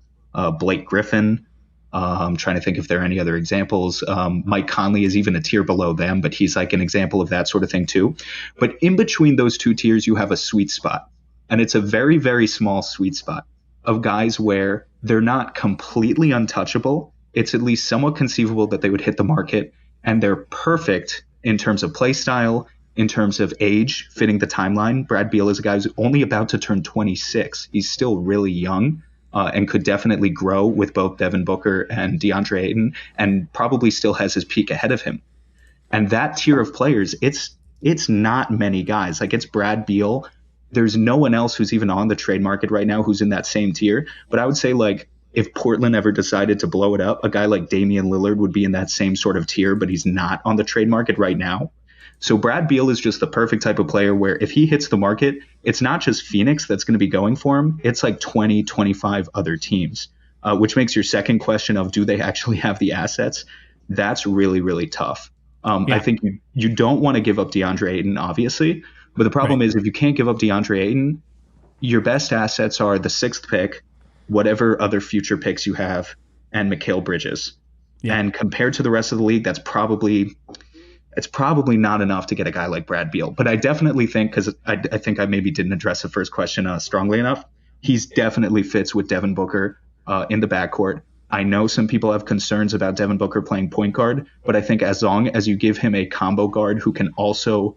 Blake Griffin. I'm trying to think if there are any other examples. Mike Conley is even a tier below them, but he's like an example of that sort of thing too. But in between those 2 tiers, you have a sweet spot. And it's a very, very small sweet spot of guys where they're not completely untouchable. It's at least somewhat conceivable that they would hit the market, and they're perfect in terms of play style, in terms of age, fitting the timeline. Brad Beal is a guy who's only about to turn 26. He's still really young and could definitely grow with both Devin Booker and DeAndre Ayton, and probably still has his peak ahead of him. And that tier of players, it's not many guys. Like, it's Brad Beal. There's no one else who's even on the trade market right now who's in that same tier. But I would say, like, if Portland ever decided to blow it up, a guy like Damian Lillard would be in that same sort of tier, but he's not on the trade market right now. So Brad Beal is just the perfect type of player where if he hits the market, it's not just Phoenix that's going to be going for him. It's like 20, 25 other teams, which makes your second question of do they actually have the assets? That's really, really tough. I think you don't want to give up DeAndre Ayton, obviously. But the problem is if you can't give up DeAndre Ayton, your best assets are the 6th pick, whatever other future picks you have, and Mikal Bridges. Yeah. And compared to the rest of the league, it's probably not enough to get a guy like Brad Beal. But I definitely think, because I think I maybe didn't address the first question strongly enough, he's definitely fits with Devin Booker in the backcourt. I know some people have concerns about Devin Booker playing point guard, but I think as long as you give him a combo guard who can also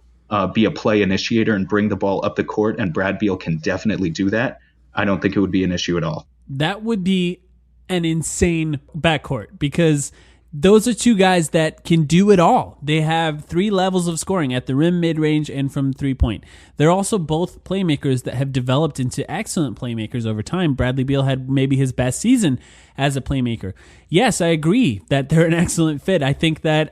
be a play initiator and bring the ball up the court, and Brad Beal can definitely do that, I don't think it would be an issue at all. That would be an insane backcourt because those are 2 guys that can do it all. They have 3 levels of scoring at the rim, mid-range, and from 3-point. They're also both playmakers that have developed into excellent playmakers over time. Bradley Beal had maybe his best season as a playmaker. Yes, I agree that they're an excellent fit. I think that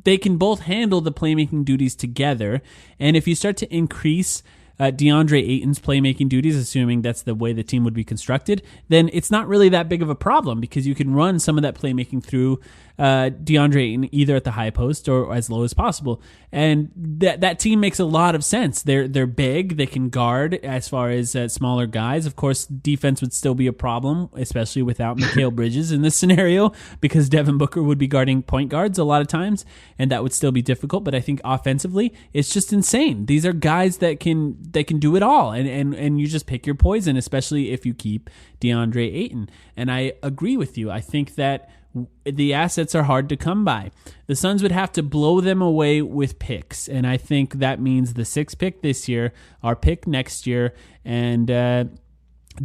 they can both handle the playmaking duties together. And if you start to increase DeAndre Ayton's playmaking duties, assuming that's the way the team would be constructed, then it's not really that big of a problem because you can run some of that playmaking through DeAndre Ayton either at the high post or as low as possible. And that team makes a lot of sense. They're big. They can guard as far as smaller guys. Of course, defense would still be a problem, especially without Mikal Bridges in this scenario, because Devin Booker would be guarding point guards a lot of times, and that would still be difficult. But I think offensively, it's just insane. These are guys that can do it all, and you just pick your poison, especially if you keep DeAndre Ayton. And I agree with you. I think that the assets are hard to come by. The Suns would have to blow them away with picks, and I think that means the 6th pick this year, our pick next year, and the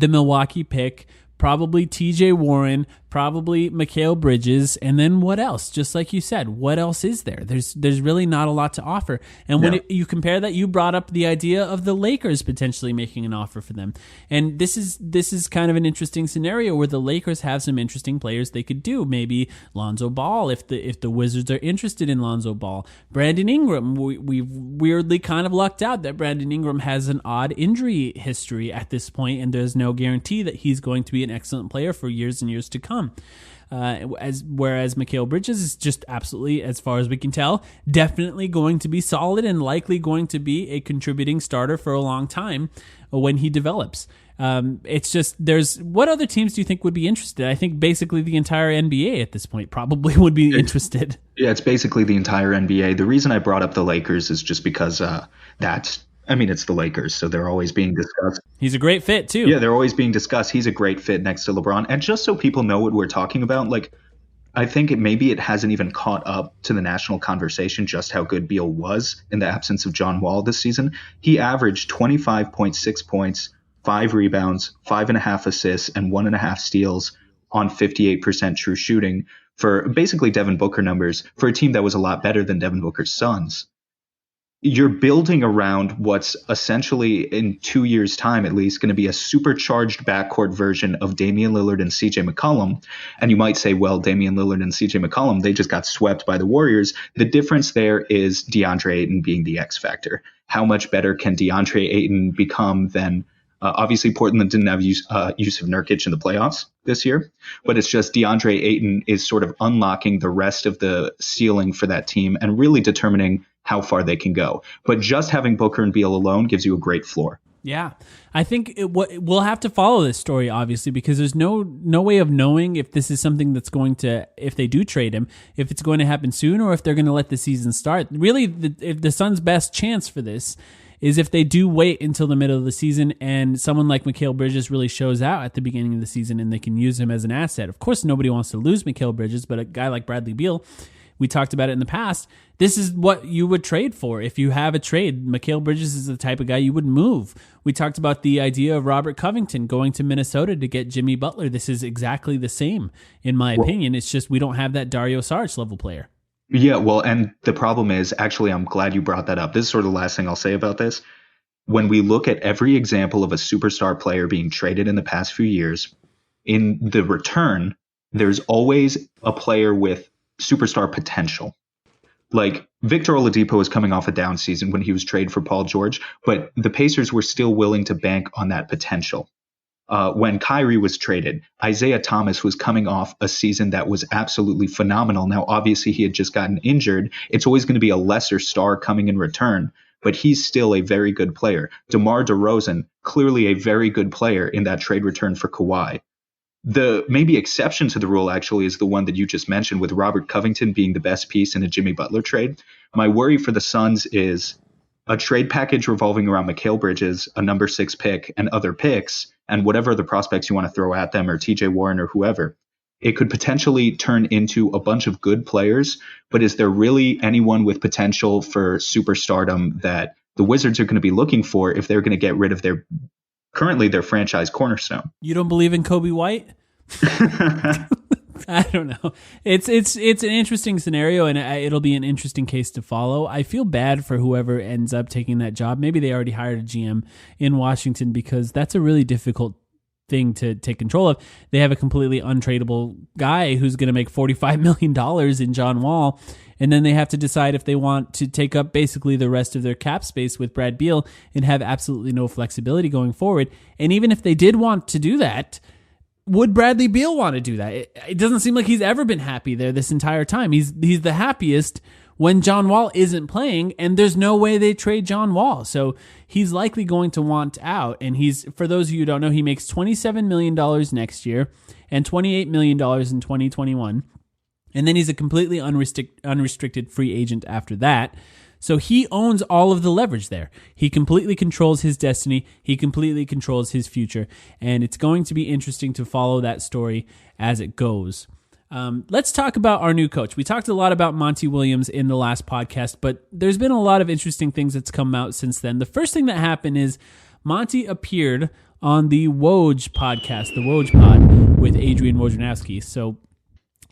Milwaukee pick, probably TJ Warren, probably Mikal Bridges, and then what else? Just like you said, what else is there? There's really not a lot to offer. And when you compare that, you brought up the idea of the Lakers potentially making an offer for them. And this is kind of an interesting scenario where the Lakers have some interesting players they could do. Maybe Lonzo Ball, if the Wizards are interested in Lonzo Ball. Brandon Ingram, we've weirdly kind of lucked out that Brandon Ingram has an odd injury history at this point, and there's no guarantee that he's going to be an excellent player for years and years to come. Whereas Mikal Bridges is just absolutely, as far as we can tell, definitely going to be solid and likely going to be a contributing starter for a long time when he develops. It's just, what other teams do you think would be interested? I think basically the entire NBA at this point probably would be interested. Yeah, it's basically the entire NBA. The reason I brought up the Lakers is just because it's the Lakers, so they're always being discussed. He's a great fit, too. Yeah, they're always being discussed. He's a great fit next to LeBron. And just so people know what we're talking about, I think maybe it hasn't even caught up to the national conversation just how good Beal was in the absence of John Wall this season. He averaged 25.6 points, 5 rebounds, 5.5 assists, and 1.5 steals on 58% true shooting for basically Devin Booker numbers for a team that was a lot better than Devin Booker's Suns. You're building around what's essentially in 2 years' time, at least, going to be a supercharged backcourt version of Damian Lillard and CJ McCollum. And you might say, well, Damian Lillard and CJ McCollum, they just got swept by the Warriors. The difference there is DeAndre Ayton being the X factor. How much better can DeAndre Ayton become than obviously Portland didn't have Yusuf Nurkic in the playoffs this year, but it's just DeAndre Ayton is sort of unlocking the rest of the ceiling for that team and really determining how far they can go. But just having Booker and Beal alone gives you a great floor. Yeah, I think we'll have to follow this story, obviously, because there's no way of knowing if this is something that's going to, if they do trade him, if it's going to happen soon or if they're going to let the season start. Really, if the Suns' best chance for this is if they do wait until the middle of the season and someone like Mikal Bridges really shows out at the beginning of the season and they can use him as an asset. Of course, nobody wants to lose Mikal Bridges, but a guy like Bradley Beal, we talked about it in the past, this is what you would trade for. If you have a trade, Mikal Bridges is the type of guy you would move. We talked about the idea of Robert Covington going to Minnesota to get Jimmy Butler. This is exactly the same, in my opinion. It's just we don't have that Dario Saric level player. Yeah, well, and the problem is, actually, I'm glad you brought that up. This is sort of the last thing I'll say about this. When we look at every example of a superstar player being traded in the past few years, in the return, there's always a player with superstar potential. Like Victor Oladipo is coming off a down season when he was traded for Paul George, but the Pacers were still willing to bank on that potential. When Kyrie was traded, Isaiah Thomas was coming off a season that was absolutely phenomenal. Now, obviously, he had just gotten injured. It's always going to be a lesser star coming in return, but he's still a very good player. DeMar DeRozan, clearly a very good player in that trade return for Kawhi. The maybe exception to the rule actually is the one that you just mentioned with Robert Covington being the best piece in a Jimmy Butler trade. My worry for the Suns is a trade package revolving around Mikal Bridges, a number 6 pick, and other picks, and whatever other prospects you want to throw at them, or TJ Warren or whoever. It could potentially turn into a bunch of good players, but is there really anyone with potential for superstardom that the Wizards are going to be looking for if they're going to get rid of their franchise cornerstone? You don't believe in Kobe White? I don't know. It's an interesting scenario, and it'll be an interesting case to follow. I feel bad for whoever ends up taking that job. Maybe they already hired a GM in Washington, because that's a really difficult thing to take control of. They have a completely untradeable guy who's going to make $45 million in John Wall. And then they have to decide if they want to take up basically the rest of their cap space with Brad Beal and have absolutely no flexibility going forward. And even if they did want to do that, would Bradley Beal want to do that? It doesn't seem like he's ever been happy there this entire time. He's the happiest when John Wall isn't playing, and there's no way they trade John Wall. So he's likely going to want out. And for those of you who don't know, he makes $27 million next year and $28 million in 2021. And then he's a completely unrestricted free agent after that. So he owns all of the leverage there. He completely controls his destiny. He completely controls his future. And it's going to be interesting to follow that story as it goes. Let's talk about our new coach. We talked a lot about Monty Williams in the last podcast, but there's been a lot of interesting things that's come out since then. The first thing that happened is Monty appeared on the Woj podcast, the Woj Pod, with Adrian Wojnarowski. So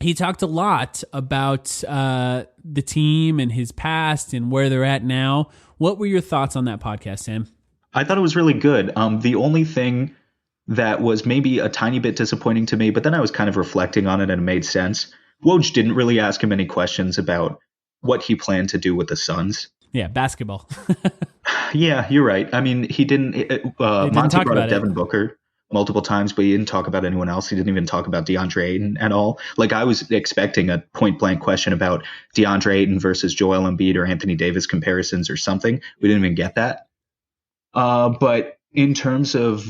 he talked a lot about the team and his past and where they're at now. What were your thoughts on that podcast, Sam? I thought it was really good. The only thing that was maybe a tiny bit disappointing to me, but then I was kind of reflecting on it and it made sense. Woj didn't really ask him any questions about what he planned to do with the Suns. Yeah, basketball. Yeah, you're right. I mean, he didn't. Monty brought up Devin Booker multiple times, but he didn't talk about anyone else. He didn't even talk about DeAndre Ayton at all. Like, I was expecting a point blank question about DeAndre Ayton versus Joel Embiid or Anthony Davis comparisons or something. We didn't even get that. But in terms of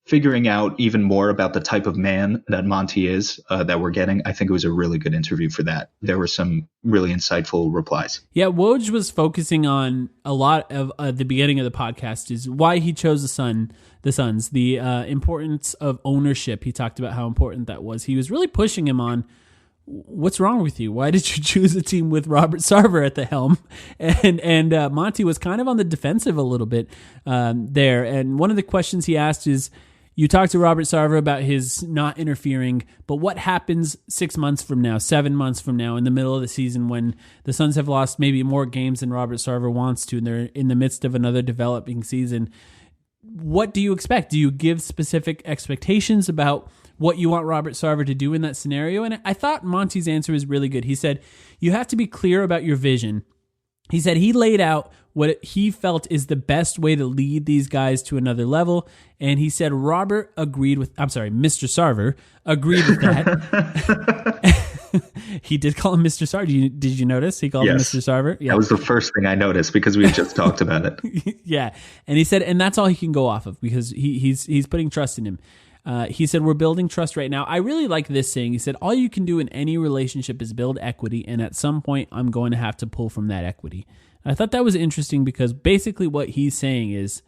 figuring out even more about the type of man that Monty is that we're getting, I think it was a really good interview for that. There were some really insightful replies. Yeah, Woj was focusing on a lot of the beginning of the podcast is why he chose the Suns, the importance of ownership. He talked about how important that was. He was really pushing him on, what's wrong with you? Why did you choose a team with Robert Sarver at the helm? And Monty was kind of on the defensive a little bit there. And one of the questions he asked is, you talked to Robert Sarver about his not interfering, but what happens 6 months from now, 7 months from now, in the middle of the season when the Suns have lost maybe more games than Robert Sarver wants to, and they're in the midst of another developing season? What do you expect? Do you give specific expectations about what you want Robert Sarver to do in that scenario? And I thought Monty's answer was really good. He said, you have to be clear about your vision. He said he laid out what he felt is the best way to lead these guys to another level. And he said Mr. Sarver agreed with that. He did call him Mr. Sarver. Did you notice? He called him Mr. Sarver? Yeah. That was the first thing I noticed because we had just talked about it. Yeah. And he said, and that's all he can go off of because he's putting trust in him. He said, we're building trust right now. I really like this saying. He said, all you can do in any relationship is build equity. And at some point, I'm going to have to pull from that equity. I thought that was interesting because basically what he's saying is,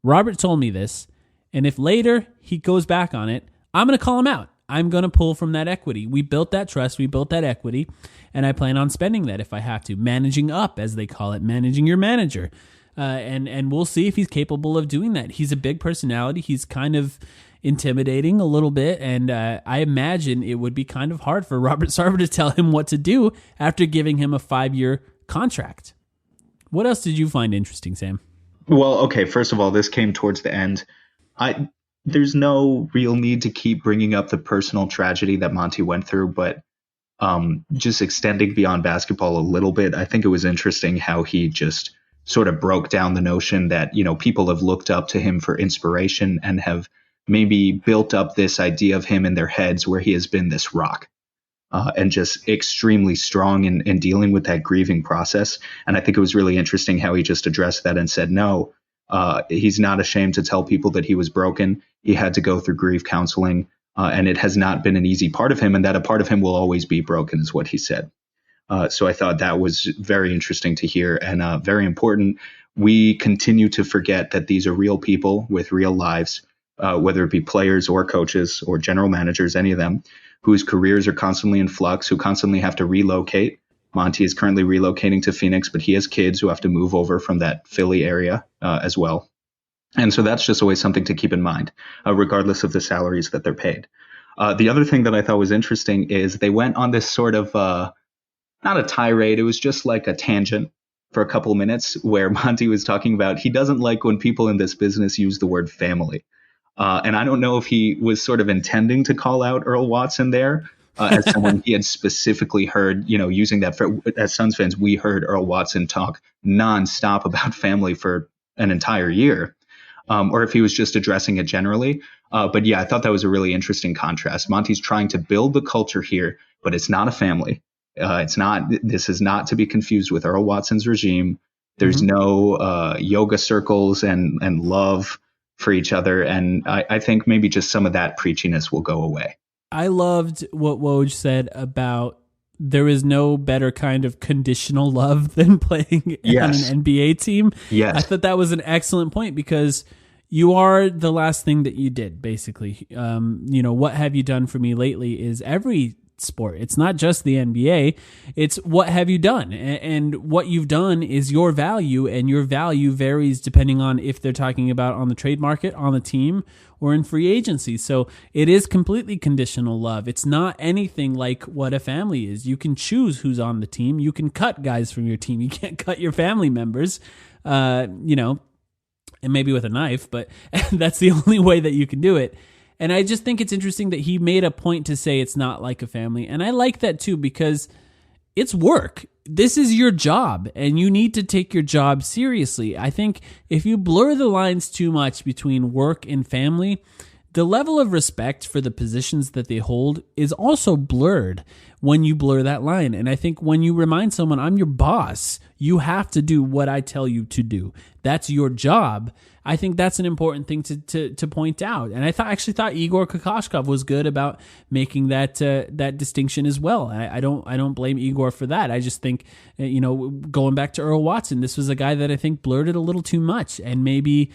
Robert told me this, and if later he goes back on it, I'm going to call him out. I'm going to pull from that equity. We built that trust. We built that equity. And I plan on spending that if I have to. Managing up, as they call it, managing your manager. And we'll see if he's capable of doing that. He's a big personality. He's kind of intimidating a little bit, and I imagine it would be kind of hard for Robert Sarver to tell him what to do after giving him a 5-year contract. What else did you find interesting, Sam? Well, okay, first of all, this came towards the end. There's no real need to keep bringing up the personal tragedy that Monty went through, but just extending beyond basketball a little bit, I think it was interesting how he just sort of broke down the notion that, people have looked up to him for inspiration and have maybe built up this idea of him in their heads where he has been this rock and just extremely strong in dealing with that grieving process. And I think it was really interesting how he just addressed that and said, no, he's not ashamed to tell people that he was broken. He had to go through grief counseling and it has not been an easy part of him, and that a part of him will always be broken is what he said. So I thought that was very interesting to hear and very important. We continue to forget that these are real people with real lives, whether it be players or coaches or general managers, any of them, whose careers are constantly in flux, who constantly have to relocate. Monty is currently relocating to Phoenix, but he has kids who have to move over from that Philly area as well. And so that's just always something to keep in mind, regardless of the salaries that they're paid. The other thing that I thought was interesting is they went on this sort of, not a tirade, it was just like a tangent for a couple of minutes where Monty was talking about he doesn't like when people in this business use the word family. And I don't know if he was sort of intending to call out Earl Watson there as someone he had specifically heard, using that as Suns fans, we heard Earl Watson talk nonstop about family for an entire year, or if he was just addressing it generally. But yeah, I thought that was a really interesting contrast. Monty's trying to build the culture here, but it's not a family. This is not to be confused with Earl Watson's regime. There's no yoga circles and love for each other. And I think maybe just some of that preachiness will go away. I loved what Woj said about there is no better kind of conditional love than playing on an NBA team. Yes. I thought that was an excellent point because you are the last thing that you did, basically. What have you done for me lately is every sport. It's not just the NBA. It's what have you done? And what you've done is your value, and your value varies depending on if they're talking about on the trade market, on the team, or in free agency. So it is completely conditional love. It's not anything like what a family is. You can choose who's on the team. You can cut guys from your team. You can't cut your family members, and maybe with a knife, but that's the only way that you can do it. And I just think it's interesting that he made a point to say it's not like a family. And I like that too, because it's work. This is your job, and you need to take your job seriously. I think if you blur the lines too much between work and family, the level of respect for the positions that they hold is also blurred when you blur that line. And I think when you remind someone, I'm your boss, you have to do what I tell you to do. That's your job. I think that's an important thing to point out. And I actually thought Igor Kokoshkov was good about making that distinction as well. I don't blame Igor for that. I just think, going back to Earl Watson, this was a guy that I think blurred it a little too much, and maybe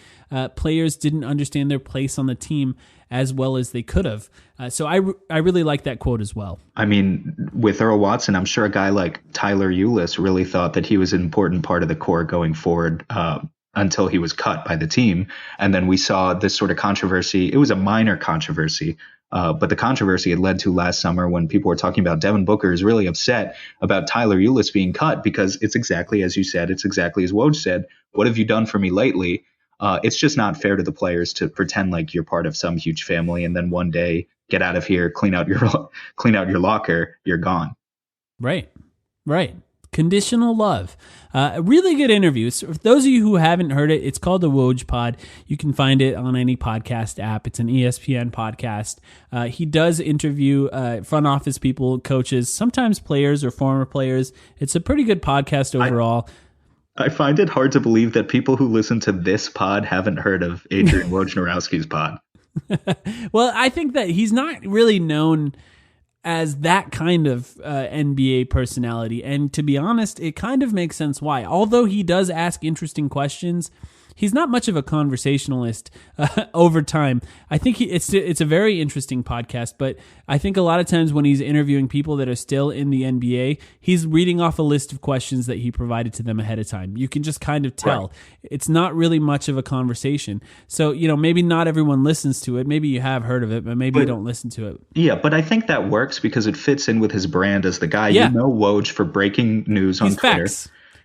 players didn't understand their place on the team as well as they could have. So I really like that quote as well. I mean, with Earl Watson, I'm sure a guy like Tyler Ulis really thought that he was an important part of the core going forward, until he was cut by the team. And then we saw this sort of controversy. It was a minor controversy, but the controversy it led to last summer when people were talking about Devin Booker is really upset about Tyler Ulis being cut, because it's exactly as you said. It's exactly as Woj said. What have you done for me lately? It's just not fair to the players to pretend like you're part of some huge family and then one day get out of here, clean out your locker, you're gone. Right. Conditional love. A really good interview. So for those of you who haven't heard it, it's called the Woj Pod. You can find it on any podcast app. It's an ESPN podcast. He does interview front office people, coaches, sometimes players or former players. It's a pretty good podcast overall. I find it hard to believe that people who listen to this pod haven't heard of Adrian Wojnarowski's pod. Well, I think that he's not really known as that kind of NBA personality. And to be honest, it kind of makes sense why. Although he does ask interesting questions, he's not much of a conversationalist over time. I think it's a very interesting podcast, but I think a lot of times when he's interviewing people that are still in the NBA, he's reading off a list of questions that he provided to them ahead of time. You can just kind of tell. Right. It's not really much of a conversation. So, maybe not everyone listens to it. Maybe you have heard of it, but maybe you don't listen to it. Yeah, but I think that works because it fits in with his brand as the guy. Yeah. Woj for breaking news on Twitter.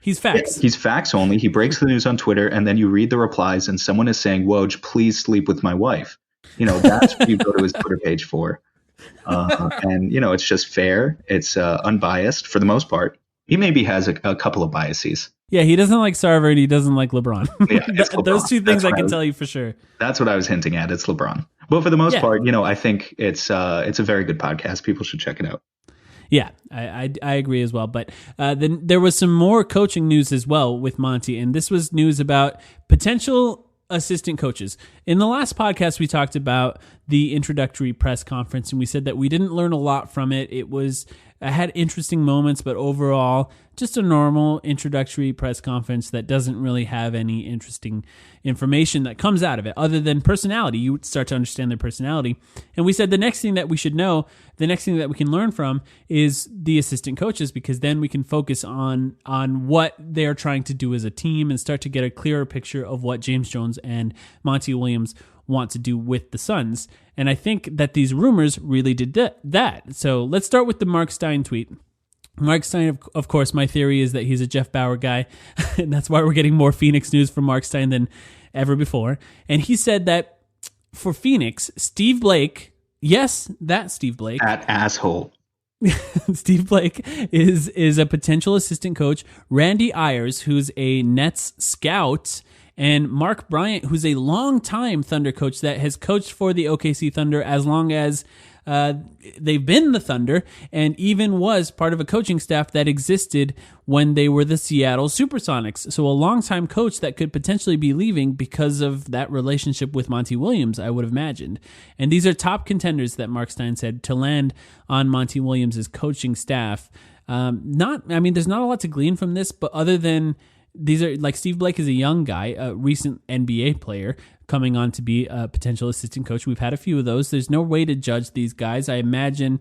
He's facts. Yeah, he's facts only. He breaks the news on Twitter, and then you read the replies, and someone is saying, Woj, please sleep with my wife. That's what you go to his Twitter page for. And, it's just fair. It's unbiased for the most part. He maybe has a couple of biases. Yeah, he doesn't like Sarver, and he doesn't like LeBron. Yeah, LeBron. Those two things I can tell you for sure. That's what I was hinting at. It's LeBron. But for the most part, I think it's a very good podcast. People should check it out. Yeah, I agree as well. But then there was some more coaching news as well with Monty, and this was news about potential assistant coaches. In the last podcast, we talked about the introductory press conference, and we said that we didn't learn a lot from it. It had interesting moments, but overall, just a normal introductory press conference that doesn't really have any interesting information that comes out of it other than personality. You start to understand their personality. And we said the next thing that we should know, the next thing that we can learn from is the assistant coaches, because then we can focus on what they're trying to do as a team and start to get a clearer picture of what James Jones and Monty Williams want to do with the Suns. And I think that these rumors really did that. So let's start with the Mark Stein tweet. Mark Stein, of course, my theory is that he's a Jeff Bauer guy, and that's why we're getting more Phoenix news from Mark Stein than ever before. And he said that for Phoenix, Steve Blake, yes, that Steve Blake. That asshole. Steve Blake is a potential assistant coach. Randy Ayers, who's a Nets scout, and Mark Bryant, who's a longtime Thunder coach that has coached for the OKC Thunder as long as they've been the Thunder, and even was part of a coaching staff that existed when they were the Seattle Supersonics. So a longtime coach that could potentially be leaving because of that relationship with Monty Williams, I would have imagined. And these are top contenders that Mark Stein said to land on Monty Williams' coaching staff. There's not a lot to glean from this, but other than these are like Steve Blake is a young guy, a recent NBA player coming on to be a potential assistant coach. We've had a few of those. There's no way to judge these guys. I imagine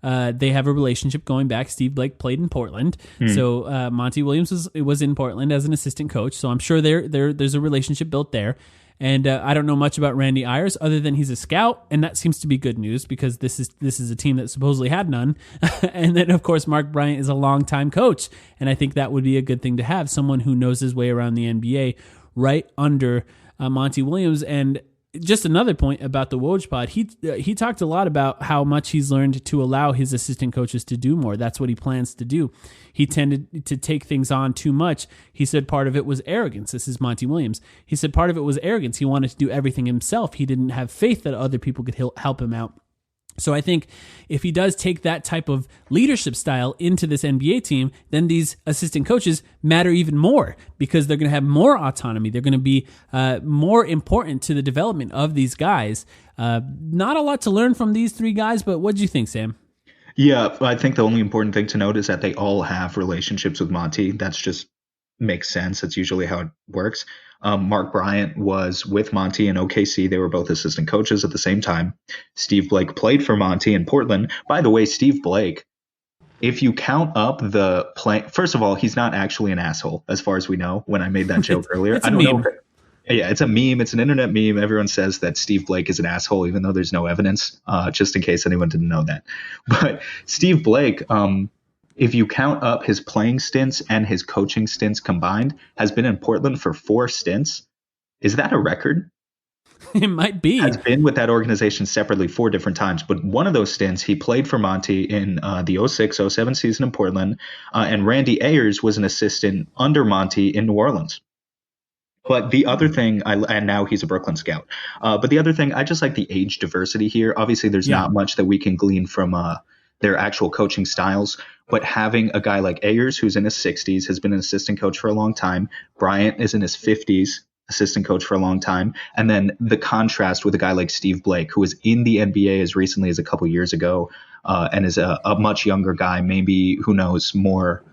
they have a relationship going back. Steve Blake played in Portland, so Monty Williams was in Portland as an assistant coach. So I'm sure there's a relationship built there. And I don't know much about Randy Ayers other than he's a scout, and that seems to be good news because this is a team that supposedly had none. And then, of course, Mark Bryant is a longtime coach, and I think that would be a good thing to have, someone who knows his way around the NBA right under Monty Williams. And just another point about the Woj pod, he talked a lot about how much he's learned to allow his assistant coaches to do more. That's what he plans to do. He tended to take things on too much. He said part of it was arrogance. This is Monty Williams. He said part of it was arrogance. He wanted to do everything himself. He didn't have faith that other people could help him out. So I think if he does take that type of leadership style into this NBA team, then these assistant coaches matter even more because they're going to have more autonomy. They're going to be more important to the development of these guys. Not a lot to learn from these three guys, but what do you think, Sam? Yeah, I think the only important thing to note is that they all have relationships with Monty. That's just makes sense. That's usually how it works. Mark Bryant was with Monty in OKC. They were both assistant coaches at the same time. Steve Blake played for Monty in Portland. By the way, Steve Blake, if you count up the play, first of all, he's not actually an asshole, as far as we know. When I made that joke earlier, I don't know. Yeah, it's a meme. It's an internet meme. Everyone says that Steve Blake is an asshole, even though there's no evidence, just in case anyone didn't know that. But Steve Blake, if you count up his playing stints and his coaching stints combined, has been in Portland for 4 stints. Is that a record? It might be. Has been with that organization separately 4 different times. But one of those stints, he played for Monty in the 06-07 season in Portland. And Randy Ayers was an assistant under Monty in New Orleans. But the other thing, and now he's a Brooklyn scout. But the other thing, I just like the age diversity here. Obviously, there's not much that we can glean from their actual coaching styles. But having a guy like Ayers, who's in his 60s, has been an assistant coach for a long time. Bryant is in his 50s, assistant coach for a long time. And then the contrast with a guy like Steve Blake, who was in the NBA as recently as a couple years ago and is a much younger guy, maybe, who knows, more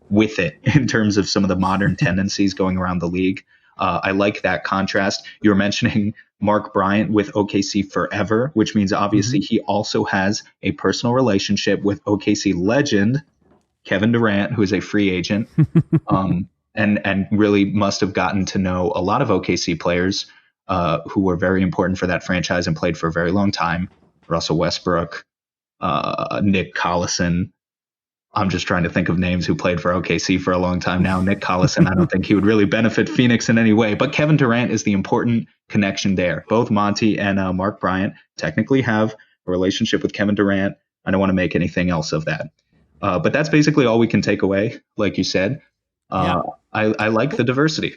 with it in terms of some of the modern tendencies going around the league. I like that contrast. You were mentioning Mark Bryant with OKC forever, which means obviously he also has a personal relationship with OKC legend Kevin Durant, who is a free agent, and really must have gotten to know a lot of OKC players who were very important for that franchise and played for a very long time. Russell Westbrook, Nick Collison. I'm just trying to think of names who played for OKC for a long time now. Nick Collison, I don't think he would really benefit Phoenix in any way. But Kevin Durant is the important connection there. Both Monty and Mark Bryant technically have a relationship with Kevin Durant. I don't want to make anything else of that. But that's basically all we can take away, like you said. I like the diversity.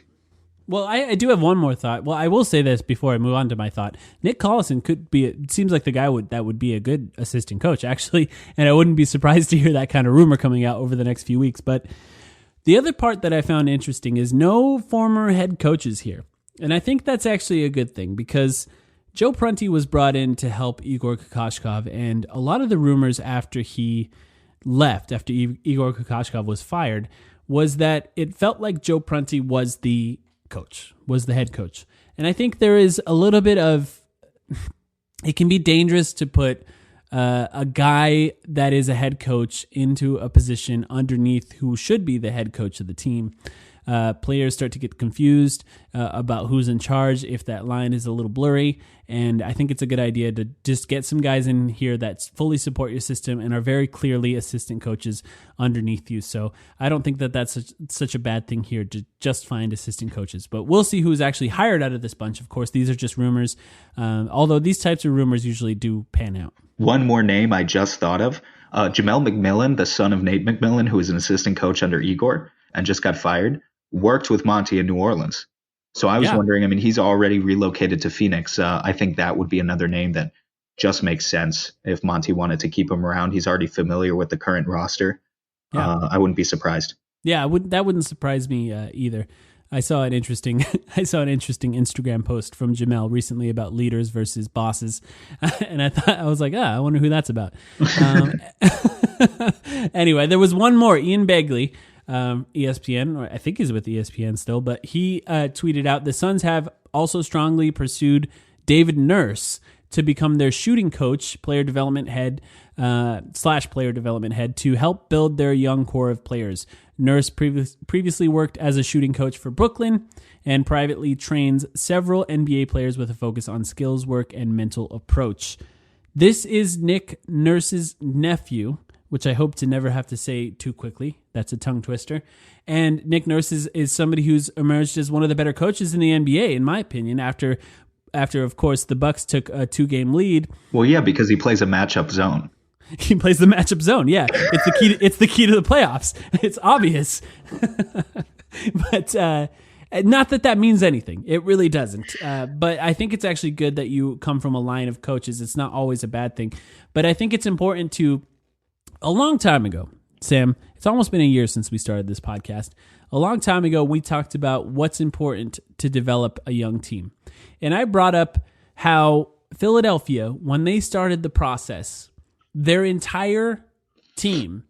Well, I do have one more thought. Well, I will say this before I move on to my thought. Nick Collison it seems like the guy that would be a good assistant coach, actually, and I wouldn't be surprised to hear that kind of rumor coming out over the next few weeks. But the other part that I found interesting is no former head coaches here. And I think that's actually a good thing because Joe Prunty was brought in to help Igor Kokoshkov, and a lot of the rumors after he left, after Igor Kokoshkov was fired, was that it felt like Joe Prunty was the head coach. And I think there is a little bit of, it can be dangerous to put a guy that is a head coach into a position underneath who should be the head coach of the team. Players start to get confused about who's in charge if that line is a little blurry. And I think it's a good idea to just get some guys in here that fully support your system and are very clearly assistant coaches underneath you. So I don't think that that's such a bad thing here to just find assistant coaches. But we'll see who's actually hired out of this bunch. Of course, these are just rumors, although these types of rumors usually do pan out. One more name I just thought of, Jamel McMillan, the son of Nate McMillan, who is an assistant coach under Igor and just got fired, worked with Monty in New Orleans. So I was wondering, I mean, he's already relocated to Phoenix. I think that would be another name that just makes sense if Monty wanted to keep him around. He's already familiar with the current roster. Yeah. I wouldn't be surprised. Yeah, that wouldn't surprise me either. I saw an interesting Instagram post from Jamel recently about leaders versus bosses, and I was like, I wonder who that's about. Anyway, there was one more, Ian Begley, ESPN, or I think he's with ESPN still, but he tweeted out, the Suns have also strongly pursued David Nurse to become their shooting coach, player development head, /player development head, to help build their young core of players. Nurse previously worked as a shooting coach for Brooklyn and privately trains several NBA players with a focus on skills work and mental approach. This is Nick Nurse's nephew, which I hope to never have to say too quickly. That's a tongue twister. And Nick Nurse is somebody who's emerged as one of the better coaches in the NBA, in my opinion, after of course, the Bucks took a 2-game lead. Well, yeah, because he plays a matchup zone. He plays the matchup zone. Yeah, it's the key to the playoffs. It's obvious, but not that means anything. It really doesn't. But I think it's actually good that you come from a line of coaches. It's not always a bad thing. But I think it's important to. A long time ago, Sam, it's almost been a year since we started this podcast. A long time ago, we talked about what's important to develop a young team. And I brought up how Philadelphia, when they started the process, their entire team,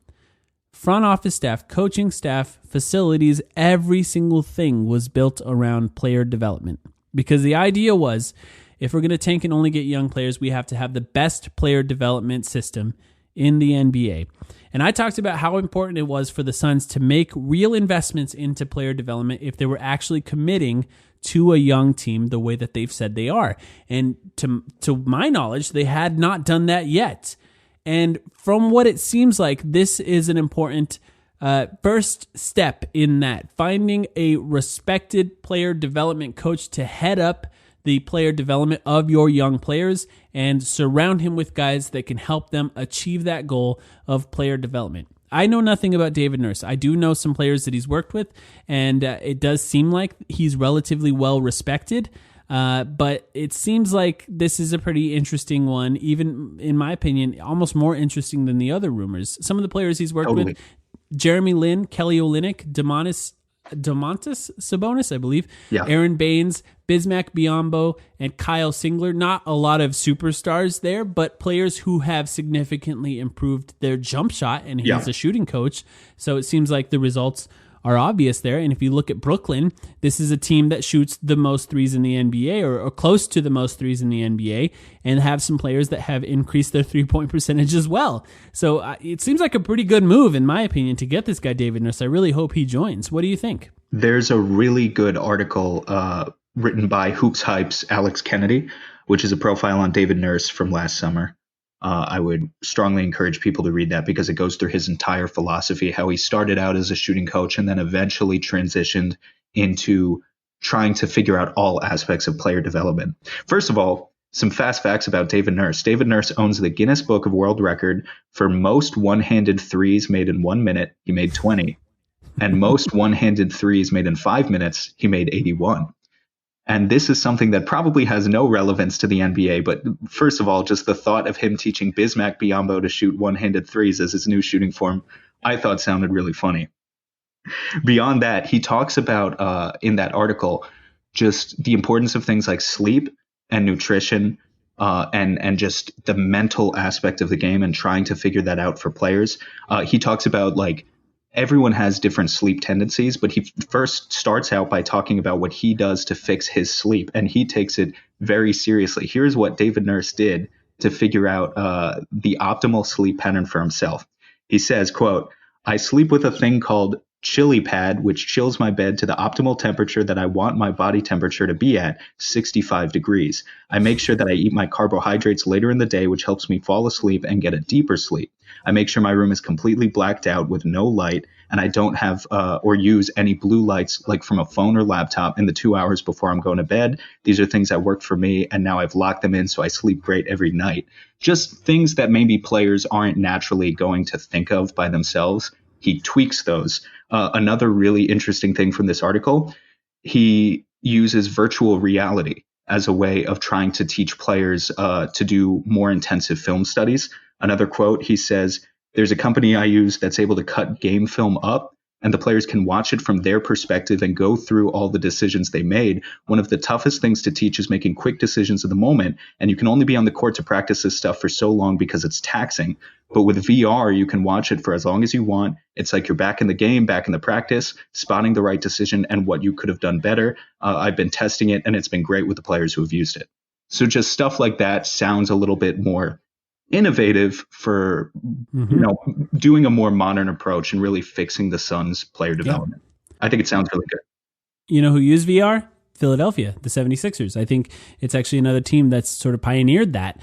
front office staff, coaching staff, facilities, every single thing was built around player development. Because the idea was, if we're going to tank and only get young players, we have to have the best player development system in the NBA. And I talked about how important it was for the Suns to make real investments into player development if they were actually committing to a young team the way that they've said they are. And to my knowledge, they had not done that yet. And from what it seems like, this is an important first step in that. Finding a respected player development coach to head up the player development of your young players and surround him with guys that can help them achieve that goal of player development. I know nothing about David Nurse. I do know some players that he's worked with, and it does seem like he's relatively well respected. But it seems like this is a pretty interesting one, even in my opinion, almost more interesting than the other rumors. Some of the players he's worked with, Jeremy Lin, Kelly Olynyk, Domantas Sabonis, I believe, Aaron Baines, Bismack Biyombo, and Kyle Singler. Not a lot of superstars there, but players who have significantly improved their jump shot, and he's a shooting coach, so it seems like the results are obvious there. And if you look at Brooklyn, this is a team that shoots the most threes in the NBA, or close to the most threes in the NBA, and have some players that have increased their three-point percentage as well. So it seems like a pretty good move, in my opinion, to get this guy David Nurse. I really hope he joins. What do you think? There's a really good article written by Hoops Hype's Alex Kennedy, which is a profile on David Nurse from last summer. I would strongly encourage people to read that because it goes through his entire philosophy, how he started out as a shooting coach and then eventually transitioned into trying to figure out all aspects of player development. First of all, some fast facts about David Nurse. David Nurse owns the Guinness Book of World Record for most one-handed threes made in 1 minute. He made 20. And most one-handed threes made in 5 minutes. He made 81. And this is something that probably has no relevance to the NBA. But first of all, just the thought of him teaching Bismack Biyombo to shoot one-handed threes as his new shooting form, I thought sounded really funny. Beyond that, he talks about in that article just the importance of things like sleep and nutrition and just the mental aspect of the game and trying to figure that out for players. He talks about like everyone has different sleep tendencies, but he first starts out by talking about what he does to fix his sleep, and he takes it very seriously. Here's what David Nurse did to figure out the optimal sleep pattern for himself. He says, quote, "I sleep with a thing called chili pad, which chills my bed to the optimal temperature that I want my body temperature to be at, 65 degrees. I make sure that I eat my carbohydrates later in the day, which helps me fall asleep and get a deeper sleep. I make sure my room is completely blacked out with no light, and I don't have or use any blue lights like from a phone or laptop in the 2 hours before I'm going to bed. These are things that worked for me, and now I've locked them in so I sleep great every night. Just things that maybe players aren't naturally going to think of by themselves. He tweaks those. Another really interesting thing from this article, he uses virtual reality as a way of trying to teach players to do more intensive film studies. Another quote, he says, "There's a company I use that's able to cut game film up, and the players can watch it from their perspective and go through all the decisions they made. One of the toughest things to teach is making quick decisions in the moment, and you can only be on the court to practice this stuff for so long because it's taxing. But with VR, you can watch it for as long as you want. It's like you're back in the game, back in the practice, spotting the right decision and what you could have done better. I've been testing it, and it's been great with the players who have used it." So just stuff like that sounds a little bit more innovative for doing a more modern approach and really fixing the Suns player development. I think it sounds really good. You know who used VR? Philadelphia, the 76ers. I think it's actually another team that's sort of pioneered that.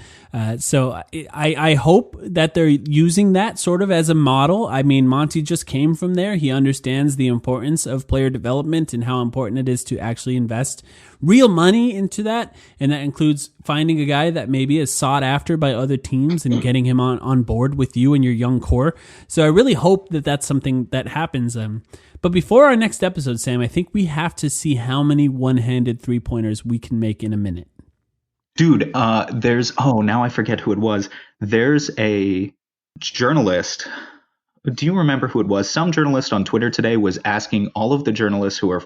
So I hope that they're using that sort of as a model. I mean, Monty just came from there. He understands the importance of player development and how important it is to actually invest real money into that. And that includes finding a guy that maybe is sought after by other teams and getting him on board with you and your young core. So I really hope that that's something that happens. But before our next episode, Sam, I think we have to see how many one-handed three-pointers we can make in a minute. Dude, now I forget who it was. There's a journalist. Do you remember who it was? Some journalist on Twitter today was asking all of the journalists who are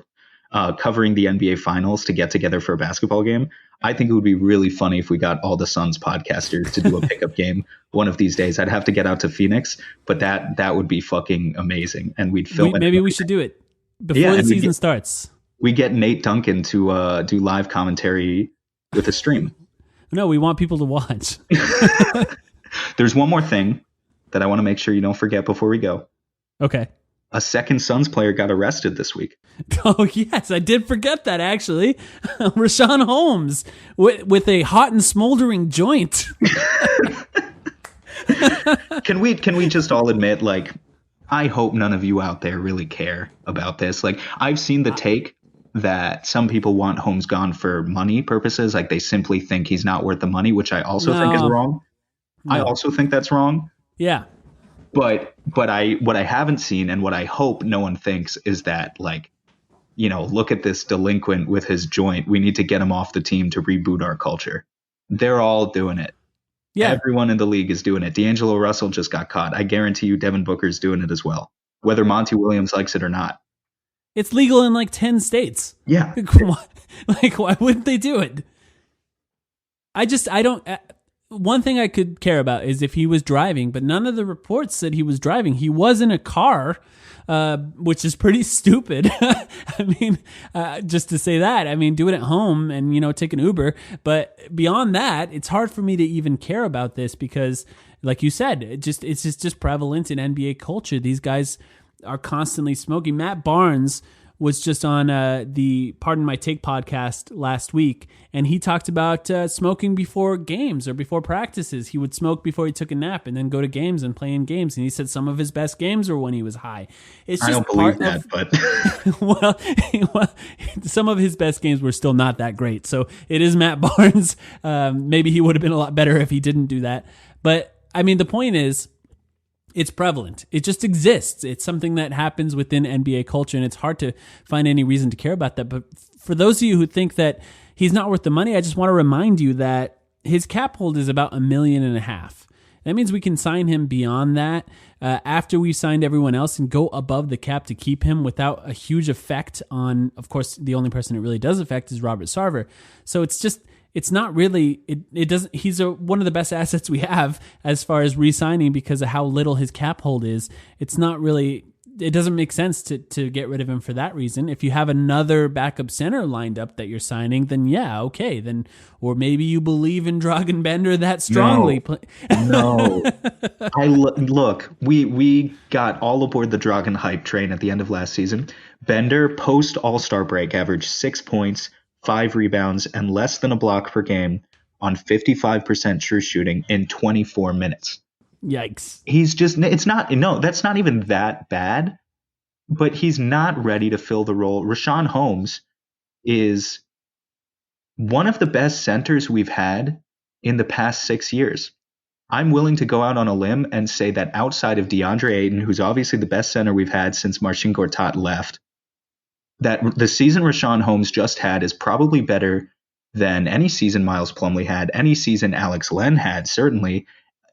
covering the NBA Finals to get together for a basketball game. I think it would be really funny if we got all the Suns podcasters to do a pickup game one of these days. I'd have to get out to Phoenix, but that would be fucking amazing. And we'd film it. Maybe we should do it before the season starts. We get Nate Duncan to do live commentary with a stream. No, we want people to watch. There's one more thing that I want to make sure you don't forget before we go. Okay. A second Suns player got arrested this week. Oh, yes. I did forget that, actually. Richaun Holmes with a hot and smoldering joint. Can we just all admit, like, I hope none of you out there really care about this. Like, I've seen the take that some people want Holmes gone for money purposes. Like, they simply think he's not worth the money, which I also think is wrong. No. I also think that's wrong. Yeah. But what I haven't seen and what I hope no one thinks is that, like, look at this delinquent with his joint. We need to get him off the team to reboot our culture. They're all doing it. Yeah. Everyone in the league is doing it. D'Angelo Russell just got caught. I guarantee you Devin Booker's doing it as well, whether Monty Williams likes it or not. It's legal in like 10 states. Yeah. Why wouldn't they do it? I don't. One thing I could care about is if he was driving, but none of the reports said he was driving. He was in a car, which is pretty stupid. I memean, just to say that, I mean, do it at home and, take an Uber. But beyond that, it's hard for me to even care about this because, like you said, it's just prevalent in NBA culture. These guys are constantly smoking. Matt Barnes was just on the Pardon My Take podcast last week, and he talked about smoking before games or before practices. He would smoke before he took a nap and then go to games and play in games. And he said some of his best games were when he was high. It's just I don't believe that, but well, some of his best games were still not that great. So it is Matt Barnes. Maybe he would have been a lot better if he didn't do that. But I mean, the point is, it's prevalent. It just exists. It's something that happens within NBA culture, and it's hard to find any reason to care about that. But for those of you who think that he's not worth the money, I just want to remind you that his cap hold is about $1.5 million. That means we can sign him beyond that after we've signed everyone else and go above the cap to keep him without a huge effect on, of course, the only person it really does affect is Robert Sarver. So it's not really, it doesn't, he's one of the best assets we have as far as re-signing because of how little his cap hold is. It's not really it doesn't make sense to get rid of him for that reason. If you have another backup center lined up that you're signing, then yeah, okay. Then, or maybe you believe in Dragan Bender that strongly. No. Look, we got all aboard the Dragan hype train at the end of last season. Bender, post All-Star break, averaged 6 points, 5 rebounds, and less than a block per game on 55% true shooting in 24 minutes. Yikes. That's not even that bad, but he's not ready to fill the role. Richaun Holmes is one of the best centers we've had in the past 6 years. I'm willing to go out on a limb and say that outside of DeAndre Ayton, who's obviously the best center we've had since Marcin Gortat left, that the season Richaun Holmes just had is probably better than any season Miles Plumlee had, any season Alex Len had, certainly,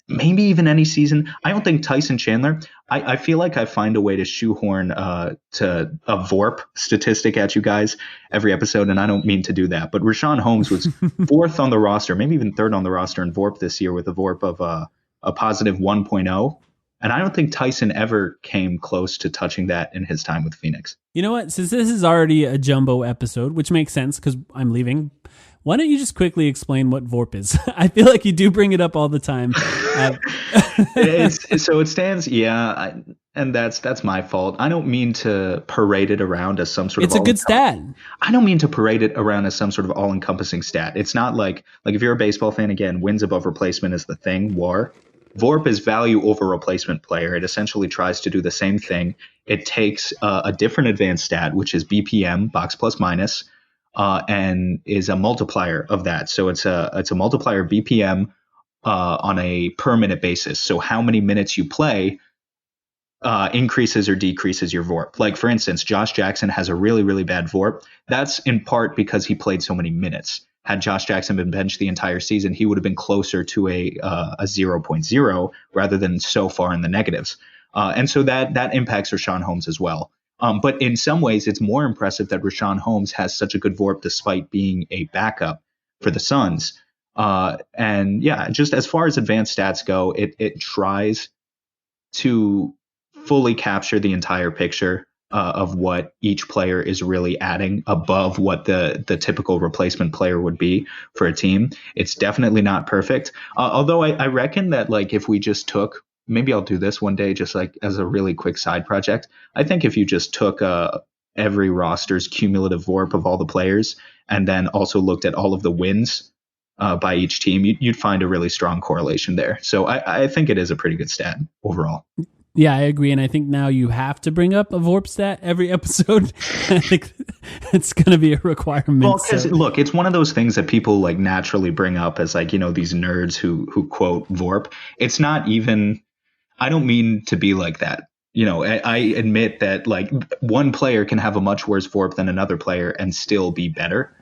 maybe even any season. I don't think Tyson Chandler, I feel like I find a way to shoehorn to a VORP statistic at you guys every episode, and I don't mean to do that. But Richaun Holmes was 4th on the roster, maybe even 3rd on the roster in VORP this year with a VORP of a positive 1.0. And I don't think Tyson ever came close to touching that in his time with Phoenix. You know what? Since this is already a jumbo episode, which makes sense because I'm leaving, why don't you just quickly explain what VORP is? I feel like you do bring it up all the time. So it stands, and that's my fault. I don't mean to parade it around as some sort of. It's a good stat. I don't mean to parade it around as some sort of all-encompassing stat. It's not like if you're a baseball fan, again, wins above replacement is the thing. WAR. VORP is value over replacement player. It essentially tries to do the same thing. It takes a different advanced stat, which is BPM, box plus minus, and is a multiplier of that. So it's a multiplier BPM on a per minute basis. So how many minutes you play increases or decreases your VORP. Like, for instance, Josh Jackson has a really, really bad VORP. That's in part because he played so many minutes. Had Josh Jackson been benched the entire season, he would have been closer to a 0.0 rather than so far in the negatives. And so that impacts Richaun Holmes as well. But in some ways, it's more impressive that Richaun Holmes has such a good VORP despite being a backup for the Suns. And yeah, just as far as advanced stats go, it tries to fully capture the entire picture of what each player is really adding above what the typical replacement player would be for a team. It's definitely not perfect. Although I reckon that, like, if we just took, maybe I'll do this one day, just like as a really quick side project. I think if you just took every roster's cumulative VORP of all the players and then also looked at all of the wins by each team, you'd find a really strong correlation there. So I think it is a pretty good stat overall. Yeah, I agree. And I think now you have to bring up a VORP stat every episode. I think it's going to be a requirement. Well, because look, it's one of those things that people like naturally bring up as, like, you know, these nerds who quote VORP. It's not even, I don't mean to be like that. You know, I admit that, like, one player can have a much worse VORP than another player and still be better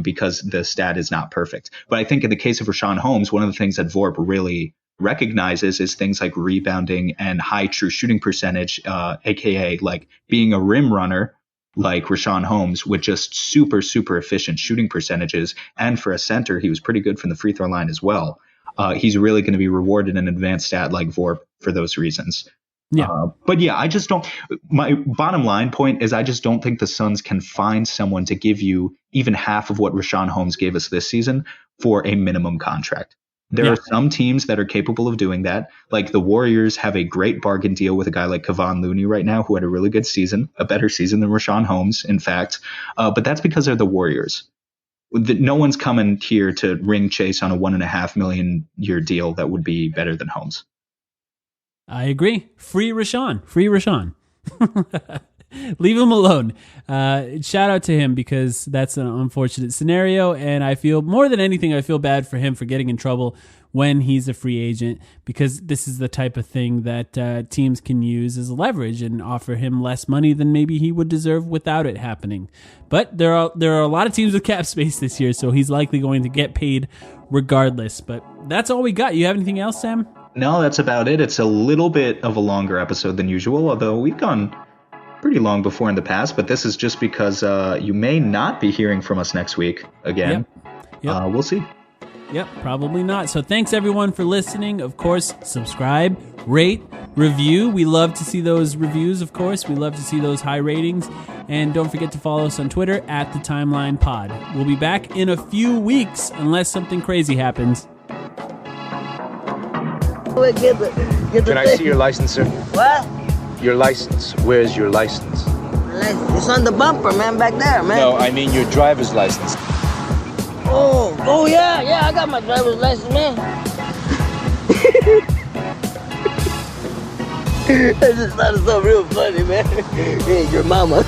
because the stat is not perfect. But I think in the case of Richaun Holmes, one of the things that VORP really recognizes is things like rebounding and high true shooting percentage, aka like being a rim runner like Richaun Holmes with just super, super efficient shooting percentages. And for a center, he was pretty good from the free throw line as well. He's really going to be rewarded in an advanced stat like VORP for those reasons. Yeah. But yeah, my bottom line point is I just don't think the Suns can find someone to give you even half of what Richaun Holmes gave us this season for a minimum contract. There are some teams that are capable of doing that. Like the Warriors have a great bargain deal with a guy like Kevon Looney right now, who had a really good season, a better season than Richaun Holmes, in fact. But that's because they're the Warriors. No one's coming here to ring chase on a $1.5 million year deal that would be better than Holmes. I agree. Free Richaun. Leave him alone. Shout out to him because that's an unfortunate scenario. And I feel, more than anything, I feel bad for him for getting in trouble when he's a free agent, because this is the type of thing that teams can use as leverage and offer him less money than maybe he would deserve without it happening. But there are a lot of teams with cap space this year, so he's likely going to get paid regardless. But that's all we got. You have anything else, Sam? No, that's about it. It's a little bit of a longer episode than usual, although we've gone pretty long before in the past, but this is just because you may not be hearing from us next week again. Yep. We'll see. Yep, probably not. So thanks everyone for listening. Of course, subscribe, rate, review. We love to see those reviews, of course. We love to see those high ratings. And don't forget to follow us on Twitter at The Timeline Pod. We'll be back in a few weeks unless something crazy happens. Can I see your license, sir? What? Your license. Where's your license? It's on the bumper, man, back there, man. No, I mean your driver's license. Oh, yeah, I got my driver's license, man. That just sounded so real funny, man. Hey, your mama.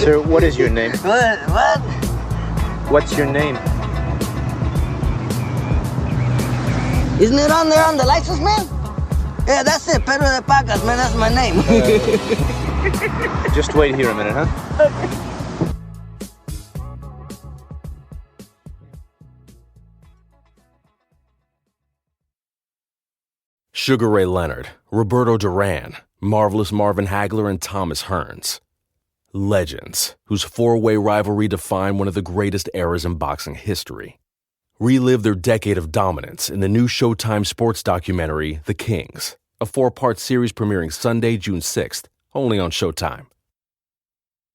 Sir, what is your name? What? What's your name? Isn't it on there on the license, man? Yeah, that's it. Pedro de Pacas, man. That's my name. Just wait here a minute, huh? Sugar Ray Leonard, Roberto Duran, Marvelous Marvin Hagler, and Thomas Hearns. Legends, whose four-way rivalry defined one of the greatest eras in boxing history. Relive their decade of dominance in the new Showtime sports documentary, The Kings, a 4-part series premiering Sunday, June 6th, only on Showtime.